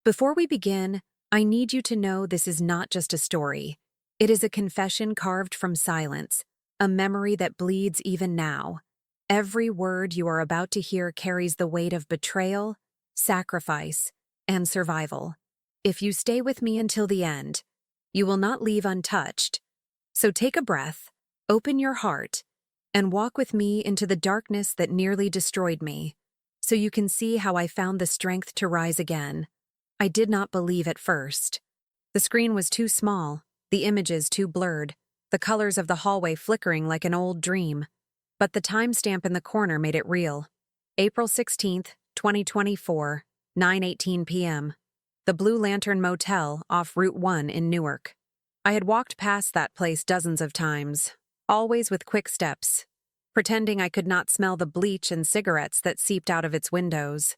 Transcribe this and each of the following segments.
Before we begin, I need you to know this is not just a story. It is a confession carved from silence, a memory that bleeds even now. Every word you are about to hear carries the weight of betrayal, sacrifice, and survival. If you stay with me until the end, you will not leave untouched. So take a breath, open your heart, and walk with me into the darkness that nearly destroyed me, so you can see how I found the strength to rise again. I did not believe at first. The screen was too small, the images too blurred, the colors of the hallway flickering like an old dream. But the timestamp in the corner made it real. April 16th, 2024, 9:18 p.m. The Blue Lantern Motel off Route 1 in Newark. I had walked past that place dozens of times, always with quick steps, pretending I could not smell the bleach and cigarettes that seeped out of its windows.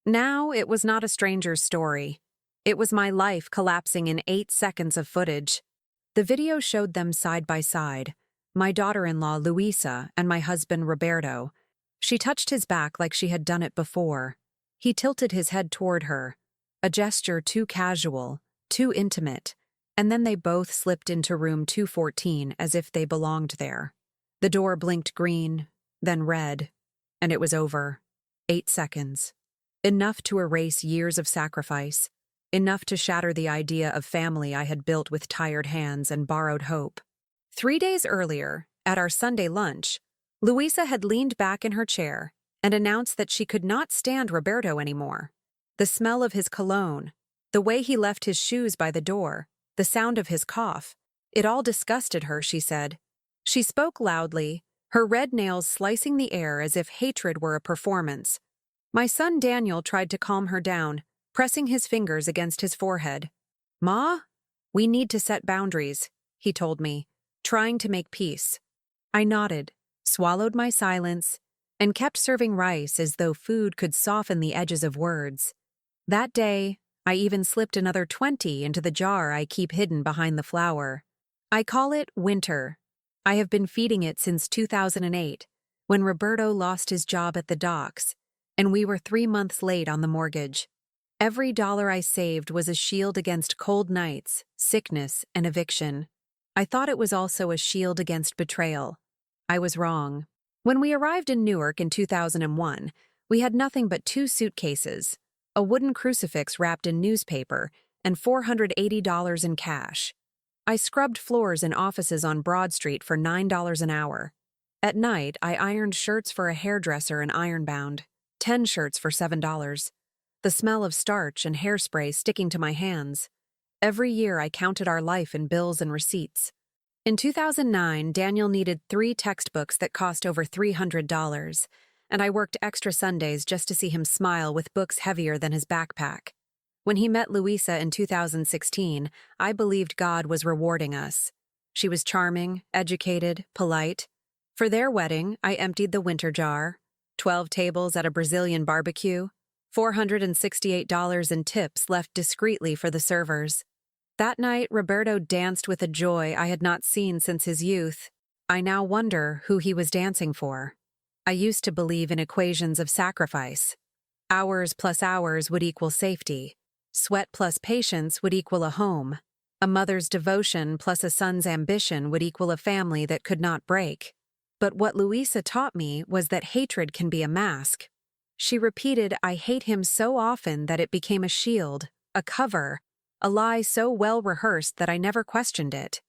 Now it was not a stranger's story. It was my life collapsing in 8 seconds of footage. The video showed them side by side, my daughter-in-law Luisa and my husband Roberto. She touched his back like she had done it before. He tilted his head toward her, a gesture too casual, too intimate, and then they both slipped into room 214 as if they belonged there. The door blinked green, then red, and it was over. 8 seconds. Enough to erase years of sacrifice, enough to shatter the idea of family I had built with tired hands and borrowed hope. 3 days earlier, at our Sunday lunch, Luisa had leaned back in her chair and announced that she could not stand Roberto anymore. The smell of his cologne, the way he left his shoes by the door, the sound of his cough, it all disgusted her, she said. She spoke loudly, her red nails slicing the air as if hatred were a performance. My son Daniel tried to calm her down, pressing his fingers against his forehead. "Ma, we need to set boundaries," he told me, trying to make peace. I nodded, swallowed my silence, and kept serving rice as though food could soften the edges of words. That day, I even slipped another 20 into the jar I keep hidden behind the flour. I call it winter. I have been feeding it since 2008, when Roberto lost his job at the docks, and we were 3 months late on the mortgage. Every dollar I saved was a shield against cold nights, sickness, and eviction. I thought it was also a shield against betrayal. I was wrong. When we arrived in Newark in 2001, we had nothing but 2 suitcases, a wooden crucifix wrapped in newspaper, and $480 in cash. I scrubbed floors in offices on Broad Street for $9 an hour. At night, I ironed shirts for a hairdresser in Ironbound, 10 shirts for $7. The smell of starch and hairspray sticking to my hands. Every year I counted our life in bills and receipts. In 2009, Daniel needed 3 textbooks that cost over $300, and I worked extra Sundays just to see him smile with books heavier than his backpack. When he met Luisa in 2016, I believed God was rewarding us. She was charming, educated, polite. For their wedding, I emptied the winter jar, 12 tables at a Brazilian barbecue, $468 in tips left discreetly for the servers. That night, Roberto danced with a joy I had not seen since his youth. I now wonder who he was dancing for. I used to believe in equations of sacrifice. Hours plus hours would equal safety. Sweat plus patience would equal a home. A mother's devotion plus a son's ambition would equal a family that could not break. But what Luisa taught me was that hatred can be a mask. She repeated, "I hate him" so often that it became a shield, a cover, a lie so well rehearsed that I never questioned it.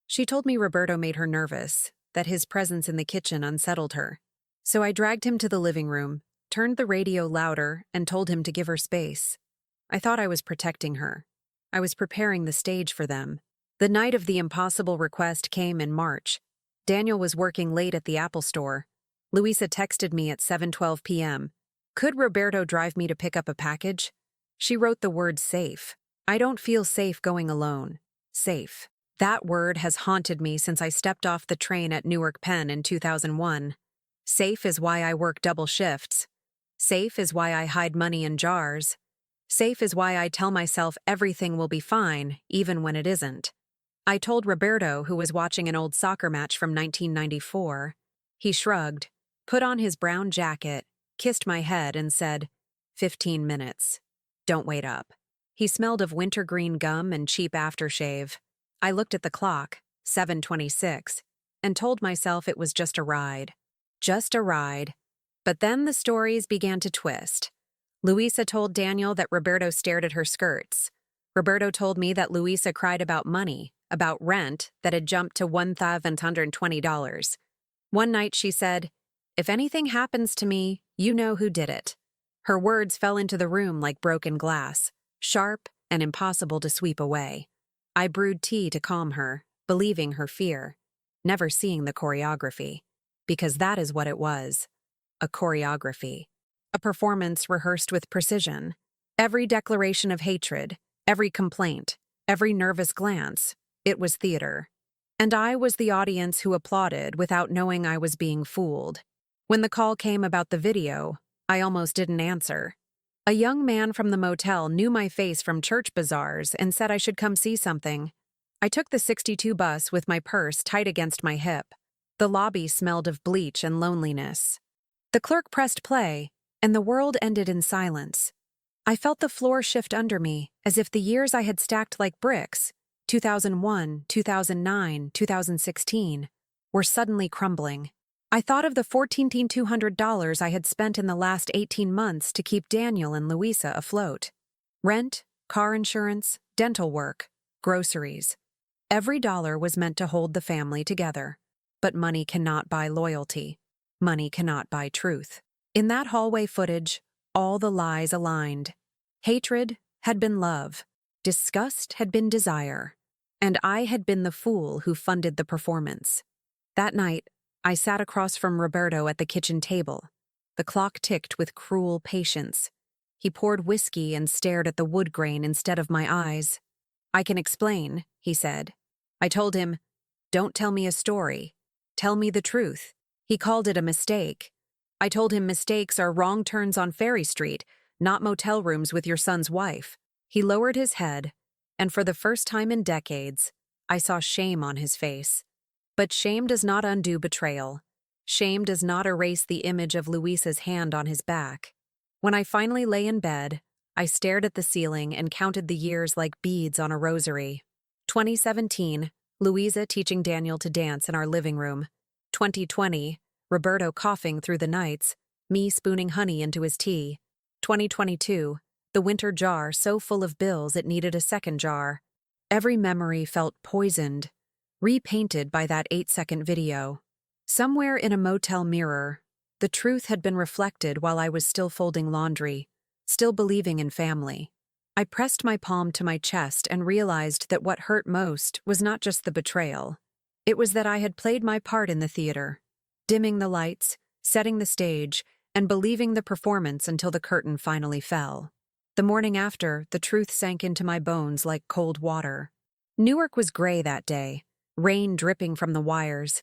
She told me Roberto made her nervous, that his presence in the kitchen unsettled her. So I dragged him to the living room, turned the radio louder, and told him to give her space. I thought I was protecting her. I was preparing the stage for them. The night of the impossible request came in March. Daniel was working late at the Apple store. Luisa texted me at 7:12 p.m. Could Roberto drive me to pick up a package? She wrote the word safe. I don't feel safe going alone. Safe. That word has haunted me since I stepped off the train at Newark Penn in 2001. Safe is why I work double shifts. Safe is why I hide money in jars. Safe is why I tell myself everything will be fine, even when it isn't. I told Roberto, who was watching an old soccer match from 1994. He shrugged, put on his brown jacket, kissed my head, and said, 15 minutes. Don't wait up. He smelled of wintergreen gum and cheap aftershave. I looked at the clock, 7:26, and told myself it was just a ride. Just a ride. But then the stories began to twist. Luisa told Daniel that Roberto stared at her skirts. Roberto told me that Luisa cried about money, about rent that had jumped to $1,120. One night she said, "If anything happens to me, you know who did it." Her words fell into the room like broken glass, sharp and impossible to sweep away. I brewed tea to calm her, believing her fear, never seeing the choreography. Because that is what it was. A choreography. A performance rehearsed with precision. Every declaration of hatred, every complaint, every nervous glance, it was theater. And I was the audience who applauded without knowing I was being fooled. When the call came about the video, I almost didn't answer. A young man from the motel knew my face from church bazaars and said I should come see something. I took the 62 bus with my purse tight against my hip. The lobby smelled of bleach and loneliness. The clerk pressed play, and the world ended in silence. I felt the floor shift under me, as if the years I had stacked like bricks, 2001, 2009, 2016, were suddenly crumbling. I thought of the $14,200 I had spent in the last 18 months to keep Daniel and Luisa afloat. Rent, car insurance, dental work, groceries. Every dollar was meant to hold the family together. But money cannot buy loyalty. Money cannot buy truth. In that hallway footage, all the lies aligned. Hatred had been love. Disgust had been desire. And I had been the fool who funded the performance. That night, I sat across from Roberto at the kitchen table. The clock ticked with cruel patience. He poured whiskey and stared at the wood grain instead of my eyes. "I can explain," he said. I told him, "Don't tell me a story. Tell me the truth." He called it a mistake. I told him mistakes are wrong turns on Ferry Street, not motel rooms with your son's wife. He lowered his head, and for the first time in decades, I saw shame on his face. But shame does not undo betrayal. Shame does not erase the image of Luisa's hand on his back. When I finally lay in bed, I stared at the ceiling and counted the years like beads on a rosary. 2017, Luisa teaching Daniel to dance in our living room. 2020, Roberto coughing through the nights, me spooning honey into his tea. 2022, the winter jar so full of bills it needed a second jar. Every memory felt poisoned, repainted by that 8-second video. Somewhere in a motel mirror, the truth had been reflected while I was still folding laundry, still believing in family. I pressed my palm to my chest and realized that what hurt most was not just the betrayal. It was that I had played my part in the theater, dimming the lights, setting the stage, and believing the performance until the curtain finally fell. The morning after, the truth sank into my bones like cold water. Newark was gray that day, rain dripping from the wires,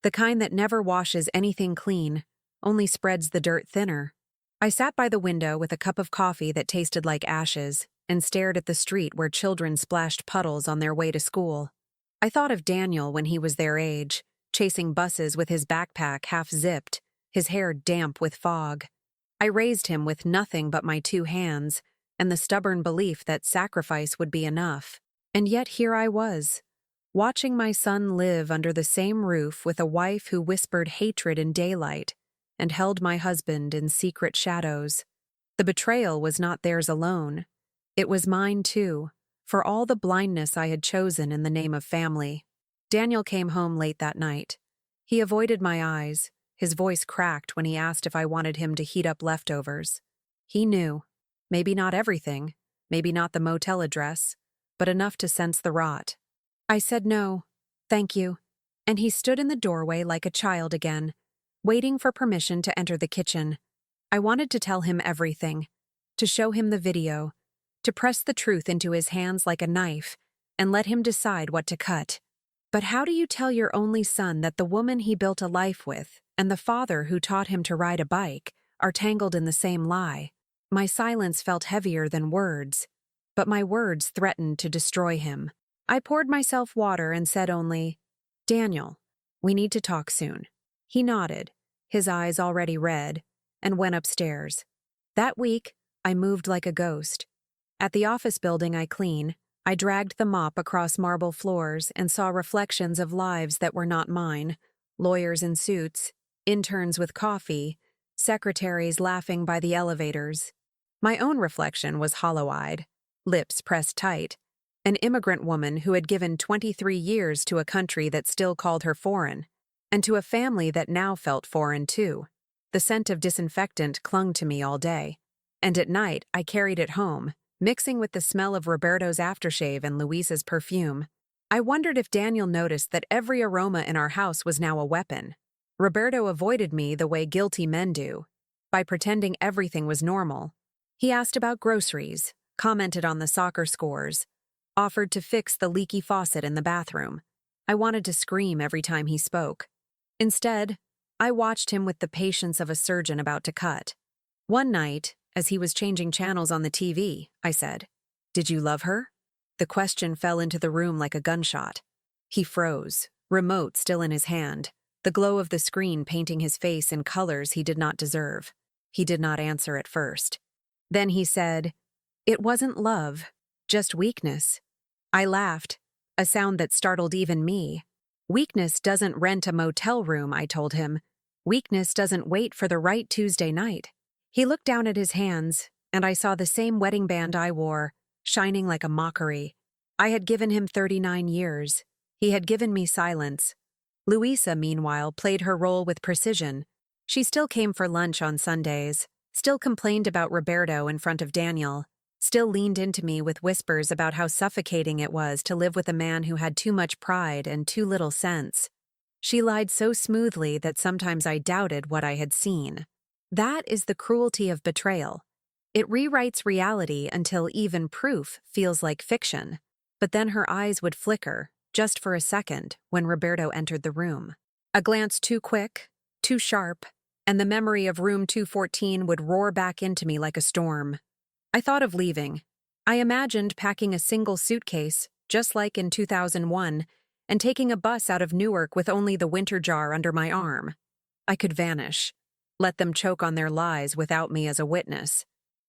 the kind that never washes anything clean, only spreads the dirt thinner. I sat by the window with a cup of coffee that tasted like ashes and stared at the street where children splashed puddles on their way to school. I thought of Daniel when he was their age, chasing buses with his backpack half-zipped, his hair damp with fog. I raised him with nothing but my 2 hands and the stubborn belief that sacrifice would be enough. And yet here I was, watching my son live under the same roof with a wife who whispered hatred in daylight and held my husband in secret shadows. The betrayal was not theirs alone. It was mine too, for all the blindness I had chosen in the name of family. Daniel came home late that night. He avoided my eyes. His voice cracked when he asked if I wanted him to heat up leftovers. He knew. Maybe not everything, maybe not the motel address, but enough to sense the rot. I said no, thank you, and he stood in the doorway like a child again, waiting for permission to enter the kitchen. I wanted to tell him everything, to show him the video, to press the truth into his hands like a knife, and let him decide what to cut. But how do you tell your only son that the woman he built a life with and the father who taught him to ride a bike are tangled in the same lie? My silence felt heavier than words, but my words threatened to destroy him. I poured myself water and said only, "Daniel, we need to talk soon." He nodded, his eyes already red, and went upstairs. That week, I moved like a ghost. At the office building I clean, I dragged the mop across marble floors and saw reflections of lives that were not mine: lawyers in suits, interns with coffee, secretaries laughing by the elevators. My own reflection was hollow-eyed, lips pressed tight, an immigrant woman who had given 23 years to a country that still called her foreign, and to a family that now felt foreign too. The scent of disinfectant clung to me all day, and at night I carried it home, mixing with the smell of Roberto's aftershave and Luisa's perfume. I wondered if Daniel noticed that every aroma in our house was now a weapon. Roberto avoided me the way guilty men do, by pretending everything was normal. He asked about groceries, commented on the soccer scores, offered to fix the leaky faucet in the bathroom. I wanted to scream every time he spoke. Instead, I watched him with the patience of a surgeon about to cut. One night, as he was changing channels on the TV, I said, "Did you love her?" The question fell into the room like a gunshot. He froze, remote still in his hand, the glow of the screen painting his face in colors he did not deserve. He did not answer at first. Then he said, "It wasn't love, just weakness." I laughed, a sound that startled even me. "Weakness doesn't rent a motel room," I told him. "Weakness doesn't wait for the right Tuesday night." He looked down at his hands, and I saw the same wedding band I wore, shining like a mockery. I had given him 39 years. He had given me silence. Luisa, meanwhile, played her role with precision. She still came for lunch on Sundays, still complained about Roberto in front of Daniel, still leaned into me with whispers about how suffocating it was to live with a man who had too much pride and too little sense. She lied so smoothly that sometimes I doubted what I had seen. That is the cruelty of betrayal. It rewrites reality until even proof feels like fiction. But then her eyes would flicker, just for a second, when Roberto entered the room. A glance too quick, too sharp, and the memory of room 214 would roar back into me like a storm. I thought of leaving. I imagined packing a single suitcase, just like in 2001, and taking a bus out of Newark with only the winter jar under my arm. I could vanish, let them choke on their lies without me as a witness.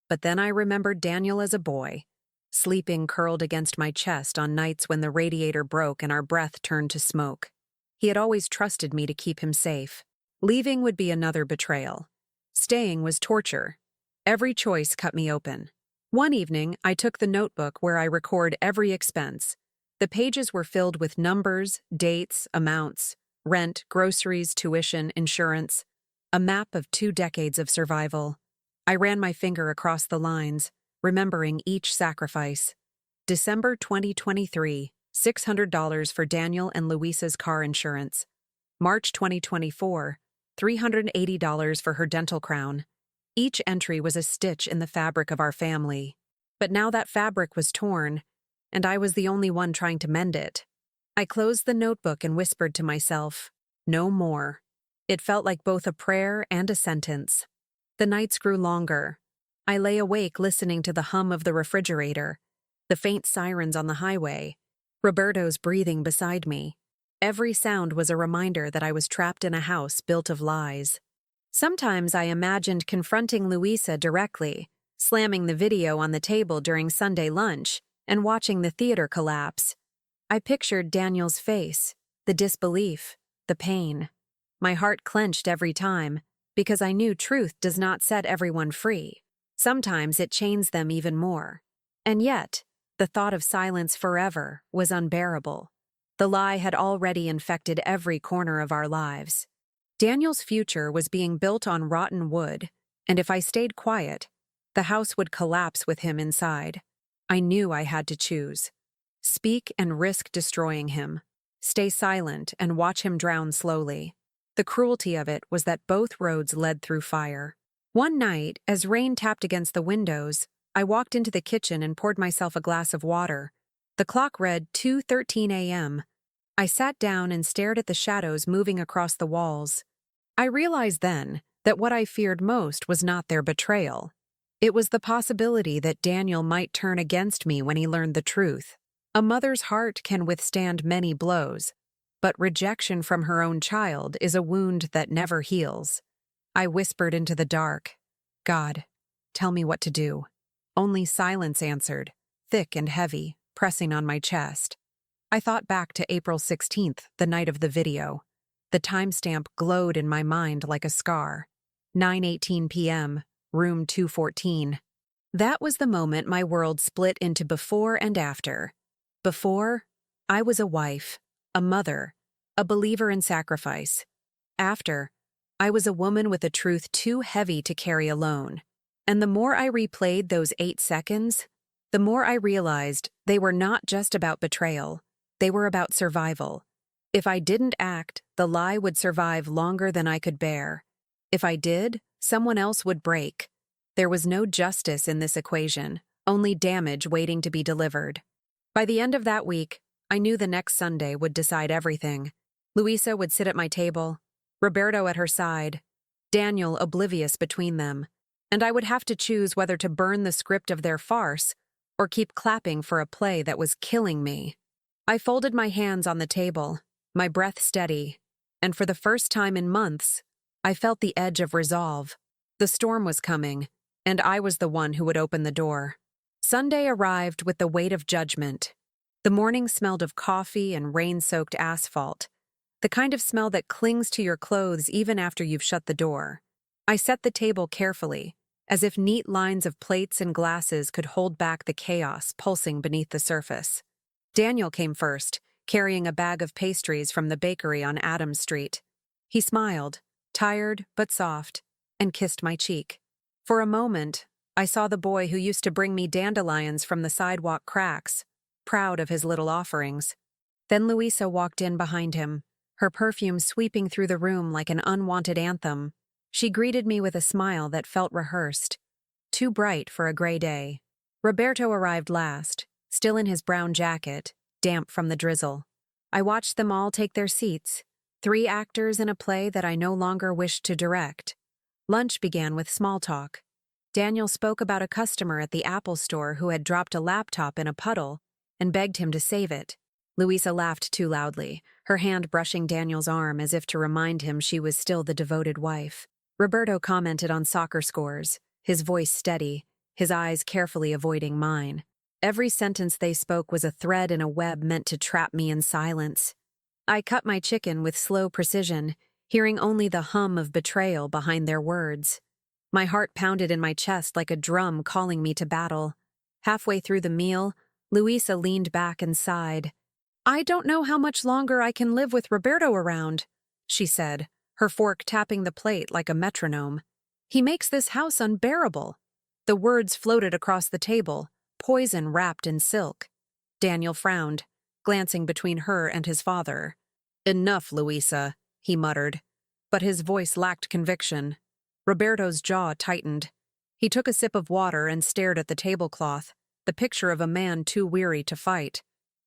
But then I remembered Daniel as a boy, sleeping curled against my chest on nights when the radiator broke and our breath turned to smoke. He had always trusted me to keep him safe. Leaving would be another betrayal. Staying was torture. Every choice cut me open. One evening, I took the notebook where I record every expense. The pages were filled with numbers, dates, amounts, rent, groceries, tuition, insurance, a map of 2 decades of survival. I ran my finger across the lines, remembering each sacrifice. December 2023, $600 for Daniel and Luisa's car insurance. March 2024, $380 for her dental crown. Each entry was a stitch in the fabric of our family. But now that fabric was torn, and I was the only one trying to mend it. I closed the notebook and whispered to myself, "No more." It felt like both a prayer and a sentence. The nights grew longer. I lay awake listening to the hum of the refrigerator, the faint sirens on the highway, Roberto's breathing beside me. Every sound was a reminder that I was trapped in a house built of lies. Sometimes I imagined confronting Luisa directly, slamming the video on the table during Sunday lunch, and watching the theater collapse. I pictured Daniel's face, the disbelief, the pain. My heart clenched every time, because I knew truth does not set everyone free. Sometimes it chains them even more. And yet, the thought of silence forever was unbearable. The lie had already infected every corner of our lives. Daniel's future was being built on rotten wood, and if I stayed quiet, the house would collapse with him inside. I knew I had to choose. Speak and risk destroying him. Stay silent and watch him drown slowly. The cruelty of it was that both roads led through fire. One night, as rain tapped against the windows, I walked into the kitchen and poured myself a glass of water. The clock read 2:13 a.m. I sat down and stared at the shadows moving across the walls. I realized then that what I feared most was not their betrayal. It was the possibility that Daniel might turn against me when he learned the truth. A mother's heart can withstand many blows, but rejection from her own child is a wound that never heals. I whispered into the dark, "God, tell me what to do." Only silence answered, thick and heavy, pressing on my chest. I thought back to April 16th, the night of the video. The timestamp glowed in my mind like a scar. 9:18 p.m., room 214. That was the moment my world split into before and after. Before, I was a wife, a mother, a believer in sacrifice. After, I was a woman with a truth too heavy to carry alone. And the more I replayed those 8 seconds, the more I realized they were not just about betrayal. They were about survival. If I didn't act, the lie would survive longer than I could bear. If I did, someone else would break. There was no justice in this equation, only damage waiting to be delivered. By the end of that week, I knew the next Sunday would decide everything. Luisa would sit at my table, Roberto at her side, Daniel oblivious between them, and I would have to choose whether to burn the script of their farce or keep clapping for a play that was killing me. I folded my hands on the table, my breath steady, and for the first time in months, I felt the edge of resolve. The storm was coming, and I was the one who would open the door. Sunday arrived with the weight of judgment. The morning smelled of coffee and rain-soaked asphalt, the kind of smell that clings to your clothes even after you've shut the door. I set the table carefully, as if neat lines of plates and glasses could hold back the chaos pulsing beneath the surface. Daniel came first, carrying a bag of pastries from the bakery on Adams Street. He smiled, tired but soft, and kissed my cheek. For a moment, I saw the boy who used to bring me dandelions from the sidewalk cracks, proud of his little offerings. Then Luisa walked in behind him, her perfume sweeping through the room like an unwanted anthem. She greeted me with a smile that felt rehearsed, too bright for a gray day. Roberto arrived last, still in his brown jacket, damp from the drizzle. I watched them all take their seats, 3 actors in a play that I no longer wished to direct. Lunch began with small talk. Daniel spoke about a customer at the Apple store who had dropped a laptop in a puddle and begged him to save it. Luisa laughed too loudly, her hand brushing Daniel's arm as if to remind him she was still the devoted wife. Roberto commented on soccer scores, his voice steady, his eyes carefully avoiding mine. Every sentence they spoke was a thread in a web meant to trap me in silence. I cut my chicken with slow precision, hearing only the hum of betrayal behind their words. My heart pounded in my chest like a drum calling me to battle. Halfway through the meal, Luisa leaned back and sighed. "I don't know how much longer I can live with Roberto around," she said, her fork tapping the plate like a metronome. "He makes this house unbearable." The words floated across the table, poison wrapped in silk. Daniel frowned, glancing between her and his father. "Enough, Luisa," he muttered, but his voice lacked conviction. Roberto's jaw tightened. He took a sip of water and stared at the tablecloth, the picture of a man too weary to fight.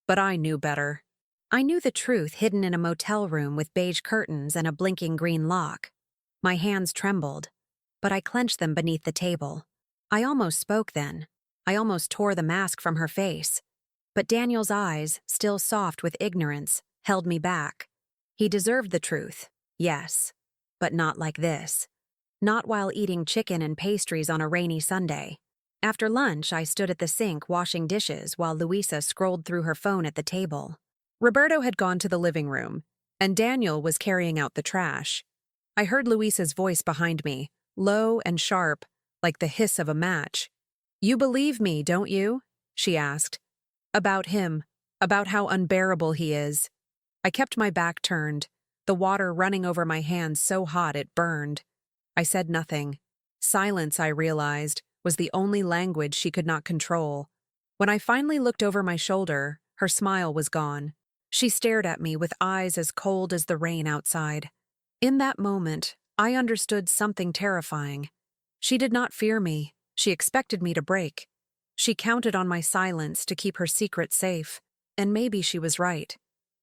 But I knew better. I knew the truth hidden in a motel room with beige curtains and a blinking green lock. My hands trembled, but I clenched them beneath the table. I almost spoke then. I almost tore the mask from her face. But Daniel's eyes, still soft with ignorance, held me back. He deserved the truth, yes, but not like this. Not while eating chicken and pastries on a rainy Sunday. After lunch, I stood at the sink washing dishes while Luisa scrolled through her phone at the table. Roberto had gone to the living room, and Daniel was carrying out the trash. I heard Luisa's voice behind me, low and sharp, like the hiss of a match. "You believe me, don't you?" she asked. "About him, about how unbearable he is." I kept my back turned, the water running over my hands so hot it burned. I said nothing. Silence, I realized, was the only language she could not control. When I finally looked over my shoulder, her smile was gone. She stared at me with eyes as cold as the rain outside. In that moment, I understood something terrifying. She did not fear me. She expected me to break. She counted on my silence to keep her secret safe. And maybe she was right.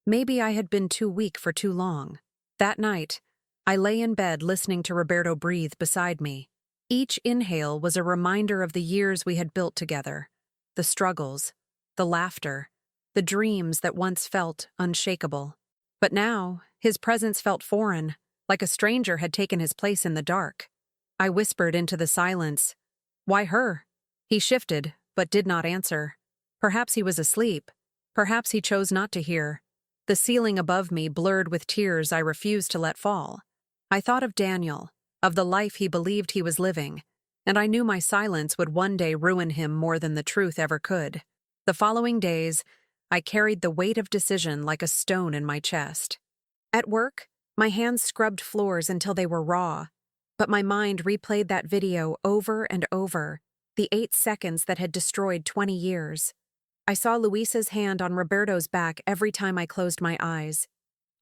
Maybe I had been too weak for too long. That night, I lay in bed listening to Roberto breathe beside me. Each inhale was a reminder of the years we had built together. The struggles, the laughter, the dreams that once felt unshakable. But now, his presence felt foreign, like a stranger had taken his place in the dark. I whispered into the silence, "Why her?" He shifted, but did not answer. Perhaps he was asleep. Perhaps he chose not to hear. The ceiling above me blurred with tears I refused to let fall. I thought of Daniel, of the life he believed he was living, and I knew my silence would one day ruin him more than the truth ever could. The following days, I carried the weight of decision like a stone in my chest. At work, my hands scrubbed floors until they were raw, but my mind replayed that video over and over, the 8 seconds that had destroyed 20 years. I saw Luisa's hand on Roberto's back every time I closed my eyes.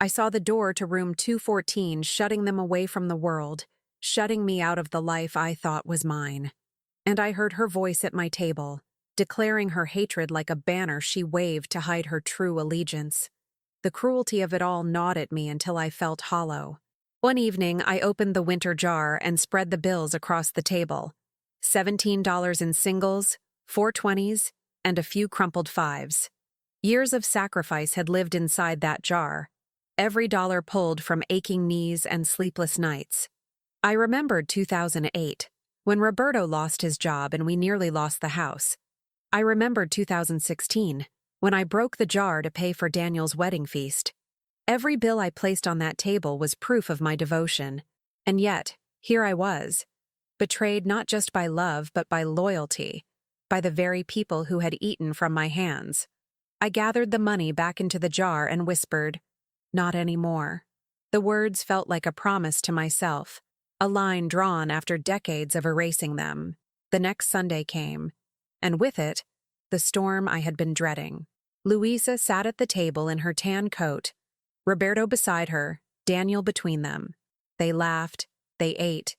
I saw the door to room 214 shutting them away from the world, shutting me out of the life I thought was mine. And I heard her voice at my table, declaring her hatred like a banner she waved to hide her true allegiance. The cruelty of it all gnawed at me until I felt hollow. One evening, I opened the winter jar and spread the bills across the table. $17 in singles, 4 20s, and a few crumpled 5s. Years of sacrifice had lived inside that jar, every dollar pulled from aching knees and sleepless nights. I remembered 2008, when Roberto lost his job and we nearly lost the house. I remembered 2016, when I broke the jar to pay for Daniel's wedding feast. Every bill I placed on that table was proof of my devotion, and yet, here I was, betrayed not just by love but by loyalty, by the very people who had eaten from my hands. I gathered the money back into the jar and whispered, "Not anymore." The words felt like a promise to myself, a line drawn after decades of erasing them. The next Sunday came, and with it, the storm I had been dreading. Luisa sat at the table in her tan coat, Roberto beside her, Daniel between them. They laughed, they ate,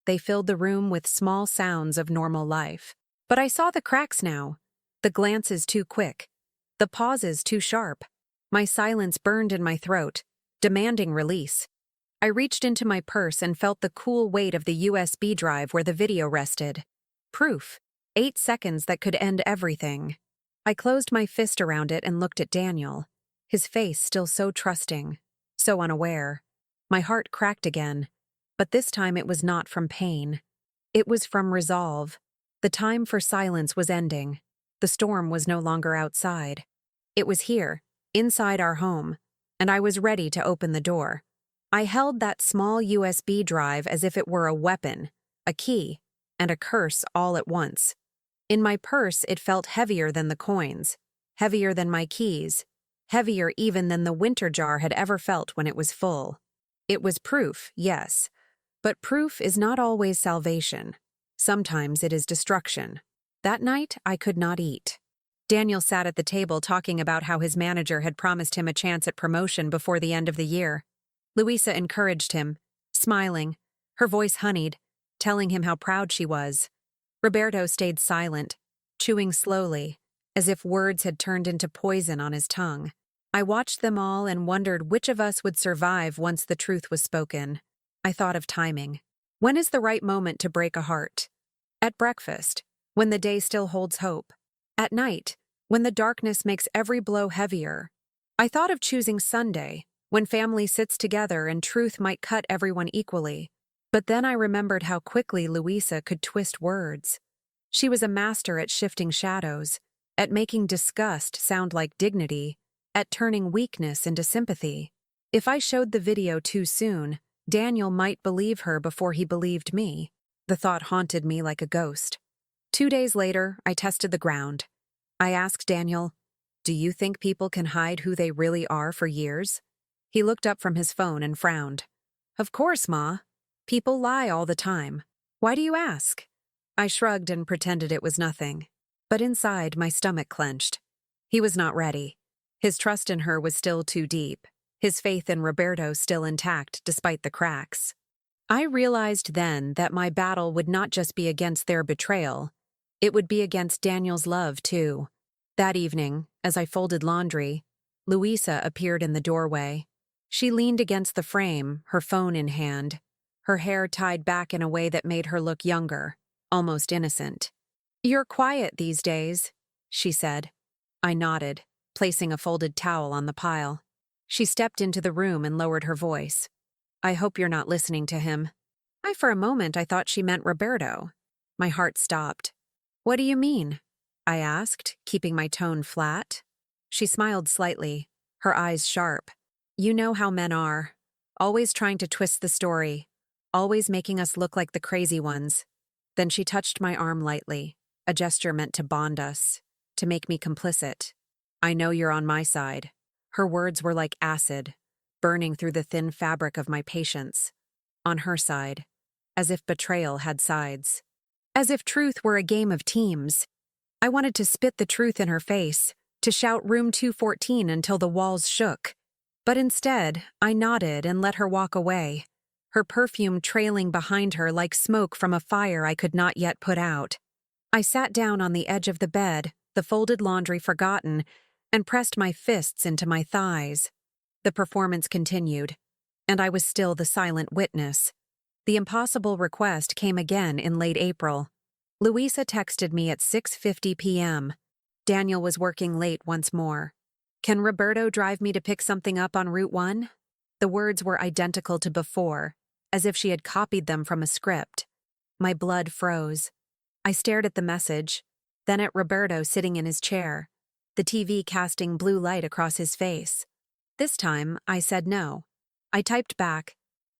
they filled the room with small sounds of normal life. But I saw the cracks now, the glances too quick, the pauses too sharp. My silence burned in my throat, demanding release. I reached into my purse and felt the cool weight of the USB drive where the video rested. Proof. 8 seconds that could end everything. I closed my fist around it and looked at Daniel, his face still so trusting, so unaware. My heart cracked again, but this time it was not from pain. It was from resolve. The time for silence was ending. The storm was no longer outside. It was here, inside our home, and I was ready to open the door. I held that small USB drive as if it were a weapon, a key, and a curse all at once. In my purse, it felt heavier than the coins, heavier than my keys, heavier even than the winter jar had ever felt when it was full. It was proof, yes, but proof is not always salvation. Sometimes it is destruction. That night, I could not eat. Daniel sat at the table talking about how his manager had promised him a chance at promotion before the end of the year. Luisa encouraged him, smiling, her voice honeyed, telling him how proud she was. Roberto stayed silent, chewing slowly, as if words had turned into poison on his tongue. I watched them all and wondered which of us would survive once the truth was spoken. I thought of timing. When is the right moment to break a heart? At breakfast, when the day still holds hope. At night, when the darkness makes every blow heavier. I thought of choosing Sunday, when family sits together and truth might cut everyone equally. But then I remembered how quickly Luisa could twist words. She was a master at shifting shadows, at making disgust sound like dignity, at turning weakness into sympathy. If I showed the video too soon, Daniel might believe her before he believed me. The thought haunted me like a ghost. 2 days later, I tested the ground. I asked Daniel, "Do you think people can hide who they really are for years?" He looked up from his phone and frowned. "Of course, Ma. People lie all the time. Why do you ask?" I shrugged and pretended it was nothing. But inside, my stomach clenched. He was not ready. His trust in her was still too deep. His faith in Roberto still intact despite the cracks. I realized then that my battle would not just be against their betrayal. It would be against Daniel's love, too. That evening, as I folded laundry, Luisa appeared in the doorway. She leaned against the frame, her phone in hand, her hair tied back in a way that made her look younger, almost innocent. "You're quiet these days," she said. I nodded, placing a folded towel on the pile. She stepped into the room and lowered her voice. "I hope you're not listening to him." For a moment, I thought she meant Roberto. My heart stopped. What do you mean? I asked, keeping my tone flat. She smiled slightly, her eyes sharp. You know how men are. Always trying to twist the story. Always making us look like the crazy ones. Then she touched my arm lightly, a gesture meant to bond us, to make me complicit. I know you're on my side. Her words were like acid, burning through the thin fabric of my patience. On her side, as if betrayal had sides. As if truth were a game of teams. I wanted to spit the truth in her face, to shout room 214 until the walls shook. But instead, I nodded and let her walk away, her perfume trailing behind her like smoke from a fire I could not yet put out. I sat down on the edge of the bed, the folded laundry forgotten, and pressed my fists into my thighs. The performance continued, and I was still the silent witness. The impossible request came again in late April. Louisa texted me at 6:50 p.m. Daniel was working late once more. Can Roberto drive me to pick something up on Route 1? The words were identical to before, as if she had copied them from a script. My blood froze. I stared at the message, then at Roberto sitting in his chair, the TV casting blue light across his face. This time, I said no. I typed back,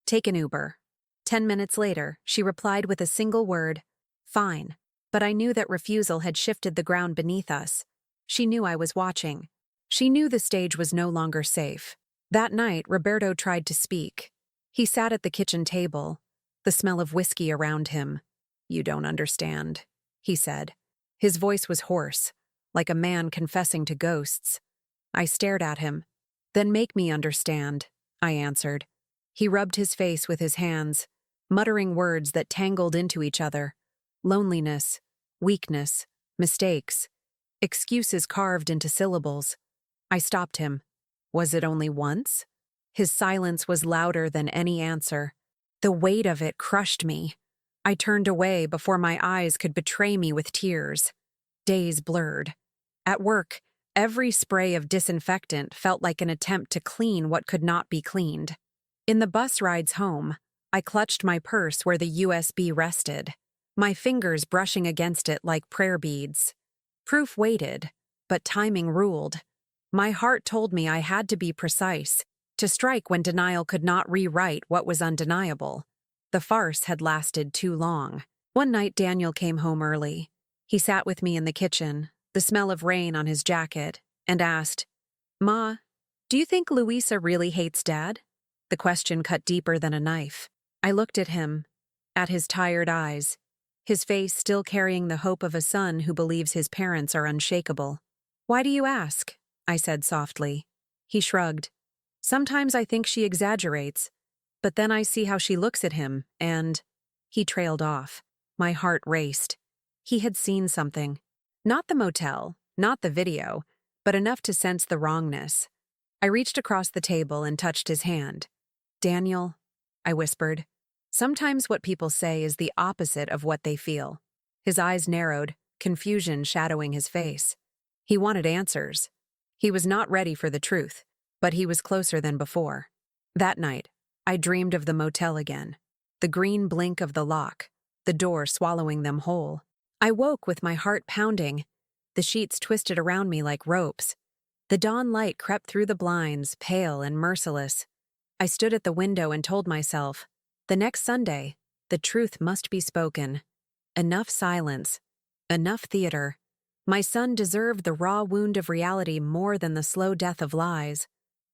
"Take an Uber." 10 minutes later, she replied with a single word, "Fine." But I knew that refusal had shifted the ground beneath us. She knew I was watching. She knew the stage was no longer safe. That night, Roberto tried to speak. He sat at the kitchen table, the smell of whiskey around him. "You don't understand," he said. His voice was hoarse, like a man confessing to ghosts. I stared at him. "Then make me understand," I answered. He rubbed his face with his hands, muttering words that tangled into each other. Loneliness, weakness, mistakes, excuses carved into syllables. I stopped him. Was it only once? His silence was louder than any answer. The weight of it crushed me. I turned away before my eyes could betray me with tears. Days blurred. At work, every spray of disinfectant felt like an attempt to clean what could not be cleaned. In the bus rides home, I clutched my purse where the USB rested, my fingers brushing against it like prayer beads. Proof waited, but timing ruled. My heart told me I had to be precise, to strike when denial could not rewrite what was undeniable. The farce had lasted too long. One night Daniel came home early. He sat with me in the kitchen, the smell of rain on his jacket, and asked, "Ma, do you think Louisa really hates Dad?" The question cut deeper than a knife. I looked at him, at his tired eyes, his face still carrying the hope of a son who believes his parents are unshakable. "Why do you ask?" I said softly. He shrugged. "Sometimes I think she exaggerates, but then I see how she looks at him, and—" He trailed off. My heart raced. He had seen something. Not the motel, not the video, but enough to sense the wrongness. I reached across the table and touched his hand. "Daniel," I whispered, "sometimes what people say is the opposite of what they feel." His eyes narrowed, confusion shadowing his face. He wanted answers. He was not ready for the truth, but he was closer than before. That night, I dreamed of the motel again, the green blink of the lock, the door swallowing them whole. I woke with my heart pounding, the sheets twisted around me like ropes. The dawn light crept through the blinds, pale and merciless. I stood at the window and told myself, the next Sunday, the truth must be spoken. Enough silence, enough theater. My son deserved the raw wound of reality more than the slow death of lies.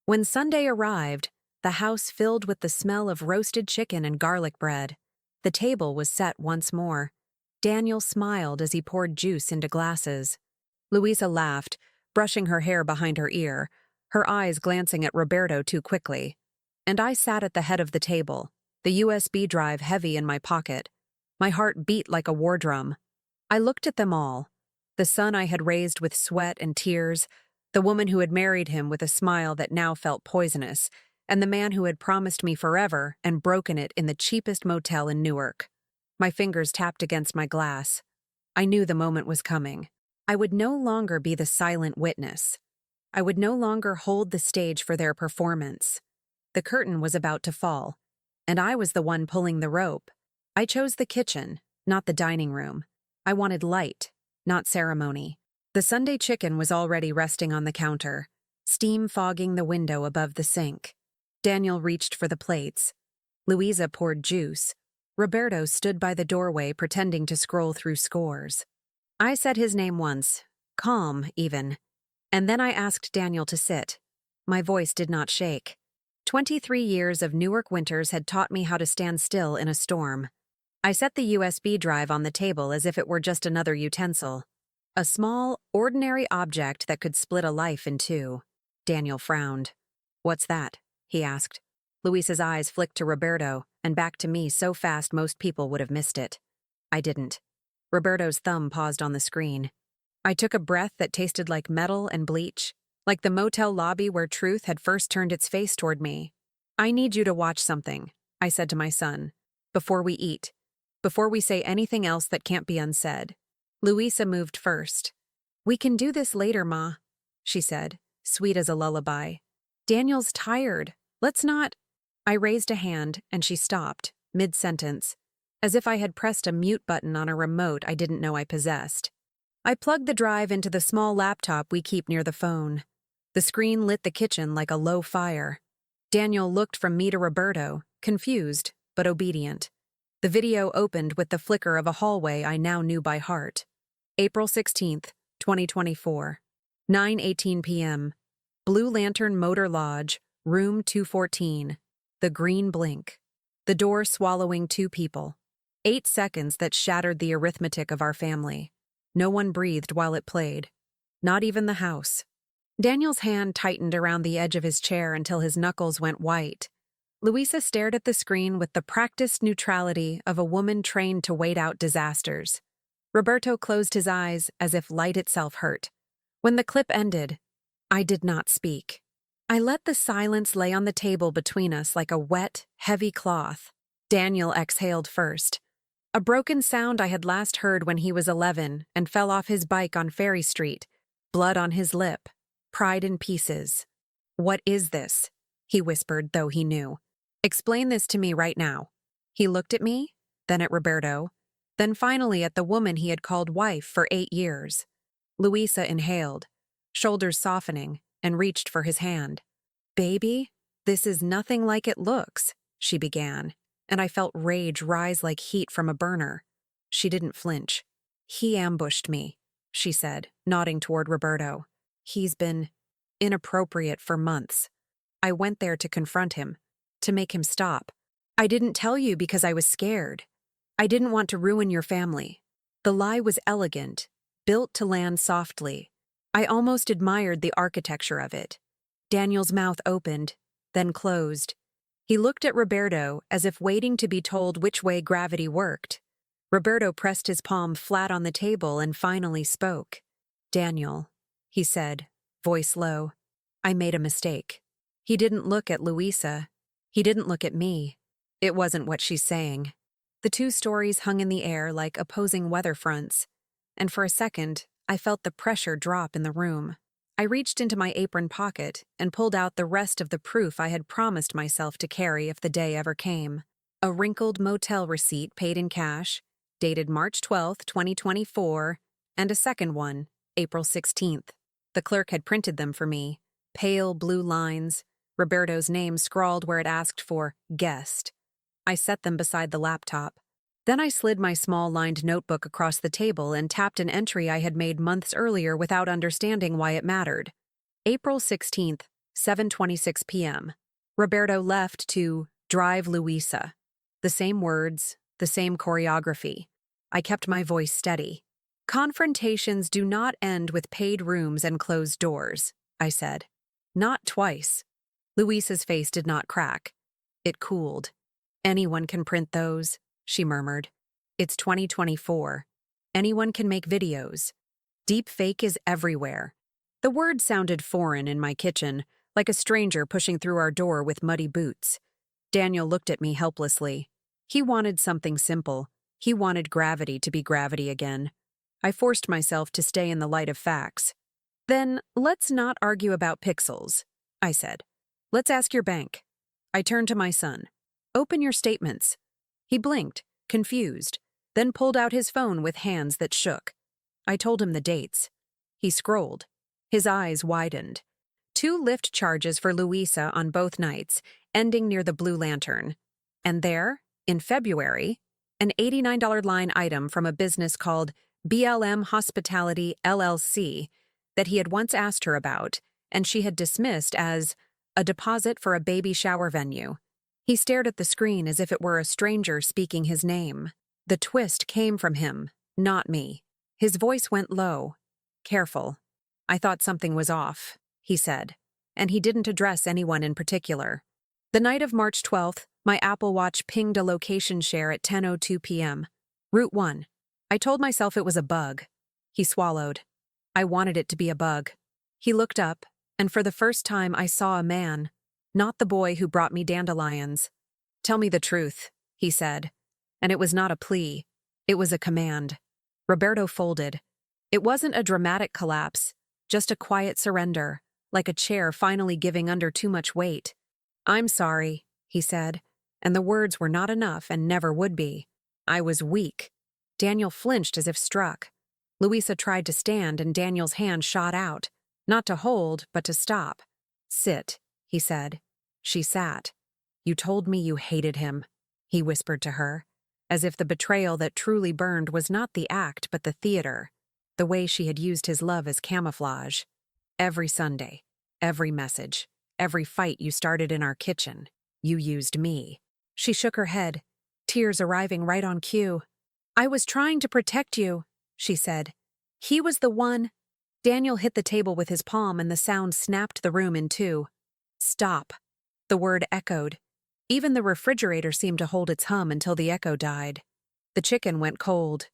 When Sunday arrived, the house filled with the smell of roasted chicken and garlic bread. The table was set once more. Daniel smiled as he poured juice into glasses. Louisa laughed, brushing her hair behind her ear, her eyes glancing at Roberto too quickly. And I sat at the head of the table, the USB drive heavy in my pocket. My heart beat like a war drum. I looked at them all. The son I had raised with sweat and tears, the woman who had married him with a smile that now felt poisonous, and the man who had promised me forever and broken it in the cheapest motel in Newark. My fingers tapped against my glass. I knew the moment was coming. I would no longer be the silent witness. I would no longer hold the stage for their performance. The curtain was about to fall, and I was the one pulling the rope. I chose the kitchen, not the dining room. I wanted light, not ceremony. The Sunday chicken was already resting on the counter, steam fogging the window above the sink. Daniel reached for the plates. Louisa poured juice. Roberto stood by the doorway pretending to scroll through scores. I said his name once, calm even, and then I asked Daniel to sit. My voice did not shake. 23 years of Newark winters had taught me how to stand still in a storm. I set the USB drive on the table as if it were just another utensil. A small, ordinary object that could split a life in two. Daniel frowned. "What's that?" he asked. Luisa's eyes flicked to Roberto and back to me so fast most people would have missed it. I didn't. Roberto's thumb paused on the screen. I took a breath that tasted like metal and bleach, like the motel lobby where truth had first turned its face toward me. "I need you to watch something," I said to my son, "before we eat, before we say anything else that can't be unsaid." Luisa moved first. "We can do this later, Ma," she said, sweet as a lullaby. "Daniel's tired. Let's not—" I raised a hand and she stopped, mid-sentence, as if I had pressed a mute button on a remote I didn't know I possessed. I plugged the drive into the small laptop we keep near the phone. The screen lit the kitchen like a low fire. Daniel looked from me to Roberto, confused but obedient. The video opened with the flicker of a hallway I now knew by heart. April 16th, 2024. 9:18 p.m. Blue Lantern Motor Lodge, room 214. The green blink. The door swallowing 2 people. 8 seconds that shattered the arithmetic of our family. No one breathed while it played. Not even the house. Daniel's hand tightened around the edge of his chair until his knuckles went white. Luisa stared at the screen with the practiced neutrality of a woman trained to wait out disasters. Roberto closed his eyes as if light itself hurt. When the clip ended, I did not speak. I let the silence lay on the table between us like a wet, heavy cloth. Daniel exhaled first. A broken sound I had last heard when he was 11 and fell off his bike on Ferry Street, blood on his lip, pride in pieces. "What is this?" he whispered, though he knew. "Explain this to me right now." He looked at me, then at Roberto, then finally at the woman he had called wife for 8 years. Luisa inhaled, shoulders softening, and reached for his hand. "Baby, this is nothing like it looks," she began, and I felt rage rise like heat from a burner. She didn't flinch. "He ambushed me," she said, nodding toward Roberto. "He's been inappropriate for months. I went there to confront him, to make him stop. I didn't tell you because I was scared. I didn't want to ruin your family." The lie was elegant, built to land softly. I almost admired the architecture of it. Daniel's mouth opened, then closed. He looked at Roberto as if waiting to be told which way gravity worked. Roberto pressed his palm flat on the table and finally spoke. "Daniel," he said, voice low, "I made a mistake." He didn't look at Luisa. He didn't look at me. It wasn't what she's saying. The 2 stories hung in the air like opposing weather fronts, and for a second, I felt the pressure drop in the room. I reached into my apron pocket and pulled out the rest of the proof I had promised myself to carry if the day ever came. A wrinkled motel receipt paid in cash, dated March 12th, 2024, and a second one, April 16th. The clerk had printed them for me, pale blue lines, Roberto's name scrawled where it asked for guest. I set them beside the laptop. Then I slid my small lined notebook across the table and tapped an entry I had made months earlier without understanding why it mattered. April 16th, 7:26 p.m. Roberto left to drive Luisa. The same words, the same choreography. I kept my voice steady. "Confrontations do not end with paid rooms and closed doors," I said. "Not twice." Luisa's face did not crack. It cooled. "Anyone can print those," she murmured. "It's 2024. Anyone can make videos. Deep fake is everywhere." The word sounded foreign in my kitchen, like a stranger pushing through our door with muddy boots. Daniel looked at me helplessly. He wanted something simple. He wanted gravity to be gravity again. I forced myself to stay in the light of facts. "Then let's not argue about pixels," I said. "Let's ask your bank." I turned to my son. "Open your statements." He blinked, confused, then pulled out his phone with hands that shook. I told him the dates. He scrolled. His eyes widened. 2 lift charges for Louisa on both nights, ending near the Blue Lantern. And there, in February, an $89 line item from a business called BLM Hospitality LLC that he had once asked her about, and she had dismissed as a deposit for a baby shower venue. He stared at the screen as if it were a stranger speaking his name. The twist came from him, not me. His voice went low. Careful. I thought something was off, he said, and he didn't address anyone in particular. The night of March 12th, my Apple Watch pinged a location share at 10:02 p.m. Route 1. I told myself it was a bug. He swallowed. I wanted it to be a bug. He looked up, and for the first time I saw a man, not the boy who brought me dandelions. Tell me the truth, he said. And it was not a plea. It was a command. Roberto folded. It wasn't a dramatic collapse, just a quiet surrender, like a chair finally giving under too much weight. I'm sorry, he said, and the words were not enough and never would be. I was weak. Daniel flinched as if struck. Louisa tried to stand and Daniel's hand shot out, not to hold, but to stop. Sit, he said. She sat. You told me you hated him, he whispered to her, as if the betrayal that truly burned was not the act but the theater, the way she had used his love as camouflage. Every Sunday, every message, every fight you started in our kitchen, you used me. She shook her head, tears arriving right on cue. I was trying to protect you, she said. He was the one. Daniel hit the table with his palm and the sound snapped the room in two. Stop. The word echoed. Even the refrigerator seemed to hold its hum until the echo died. The chicken went cold.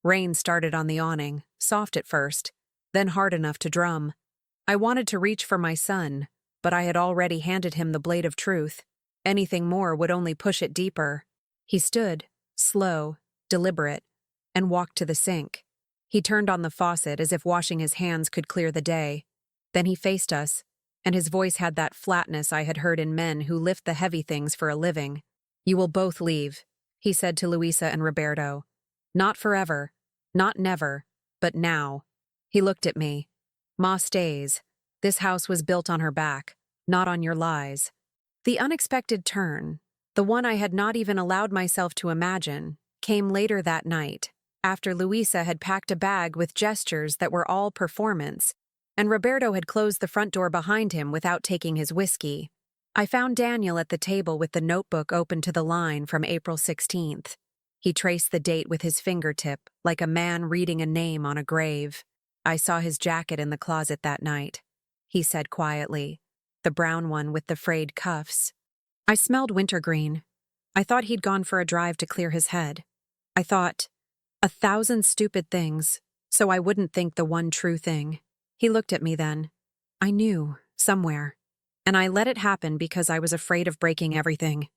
Rain started on the awning, soft at first, then hard enough to drum. I wanted to reach for my son, but I had already handed him the blade of truth. Anything more would only push it deeper. He stood, slow, deliberate, and walked to the sink. He turned on the faucet as if washing his hands could clear the day. Then he faced us, and his voice had that flatness I had heard in men who lift the heavy things for a living. You will both leave, he said to Louisa and Roberto. Not forever, not never, but now. He looked at me. Ma stays. This house was built on her back, not on your lies. The unexpected turn, the one I had not even allowed myself to imagine, came later that night, after Louisa had packed a bag with gestures that were all performance, and Roberto had closed the front door behind him without taking his whiskey. I found Daniel at the table with the notebook open to the line from April 16th. He traced the date with his fingertip, like a man reading a name on a grave. I saw his jacket in the closet that night, he said quietly, the brown one with the frayed cuffs. I smelled wintergreen. I thought he'd gone for a drive to clear his head. I thought 1,000 stupid things, so I wouldn't think the one true thing. He looked at me then. I knew, somewhere. And I let it happen because I was afraid of breaking everything.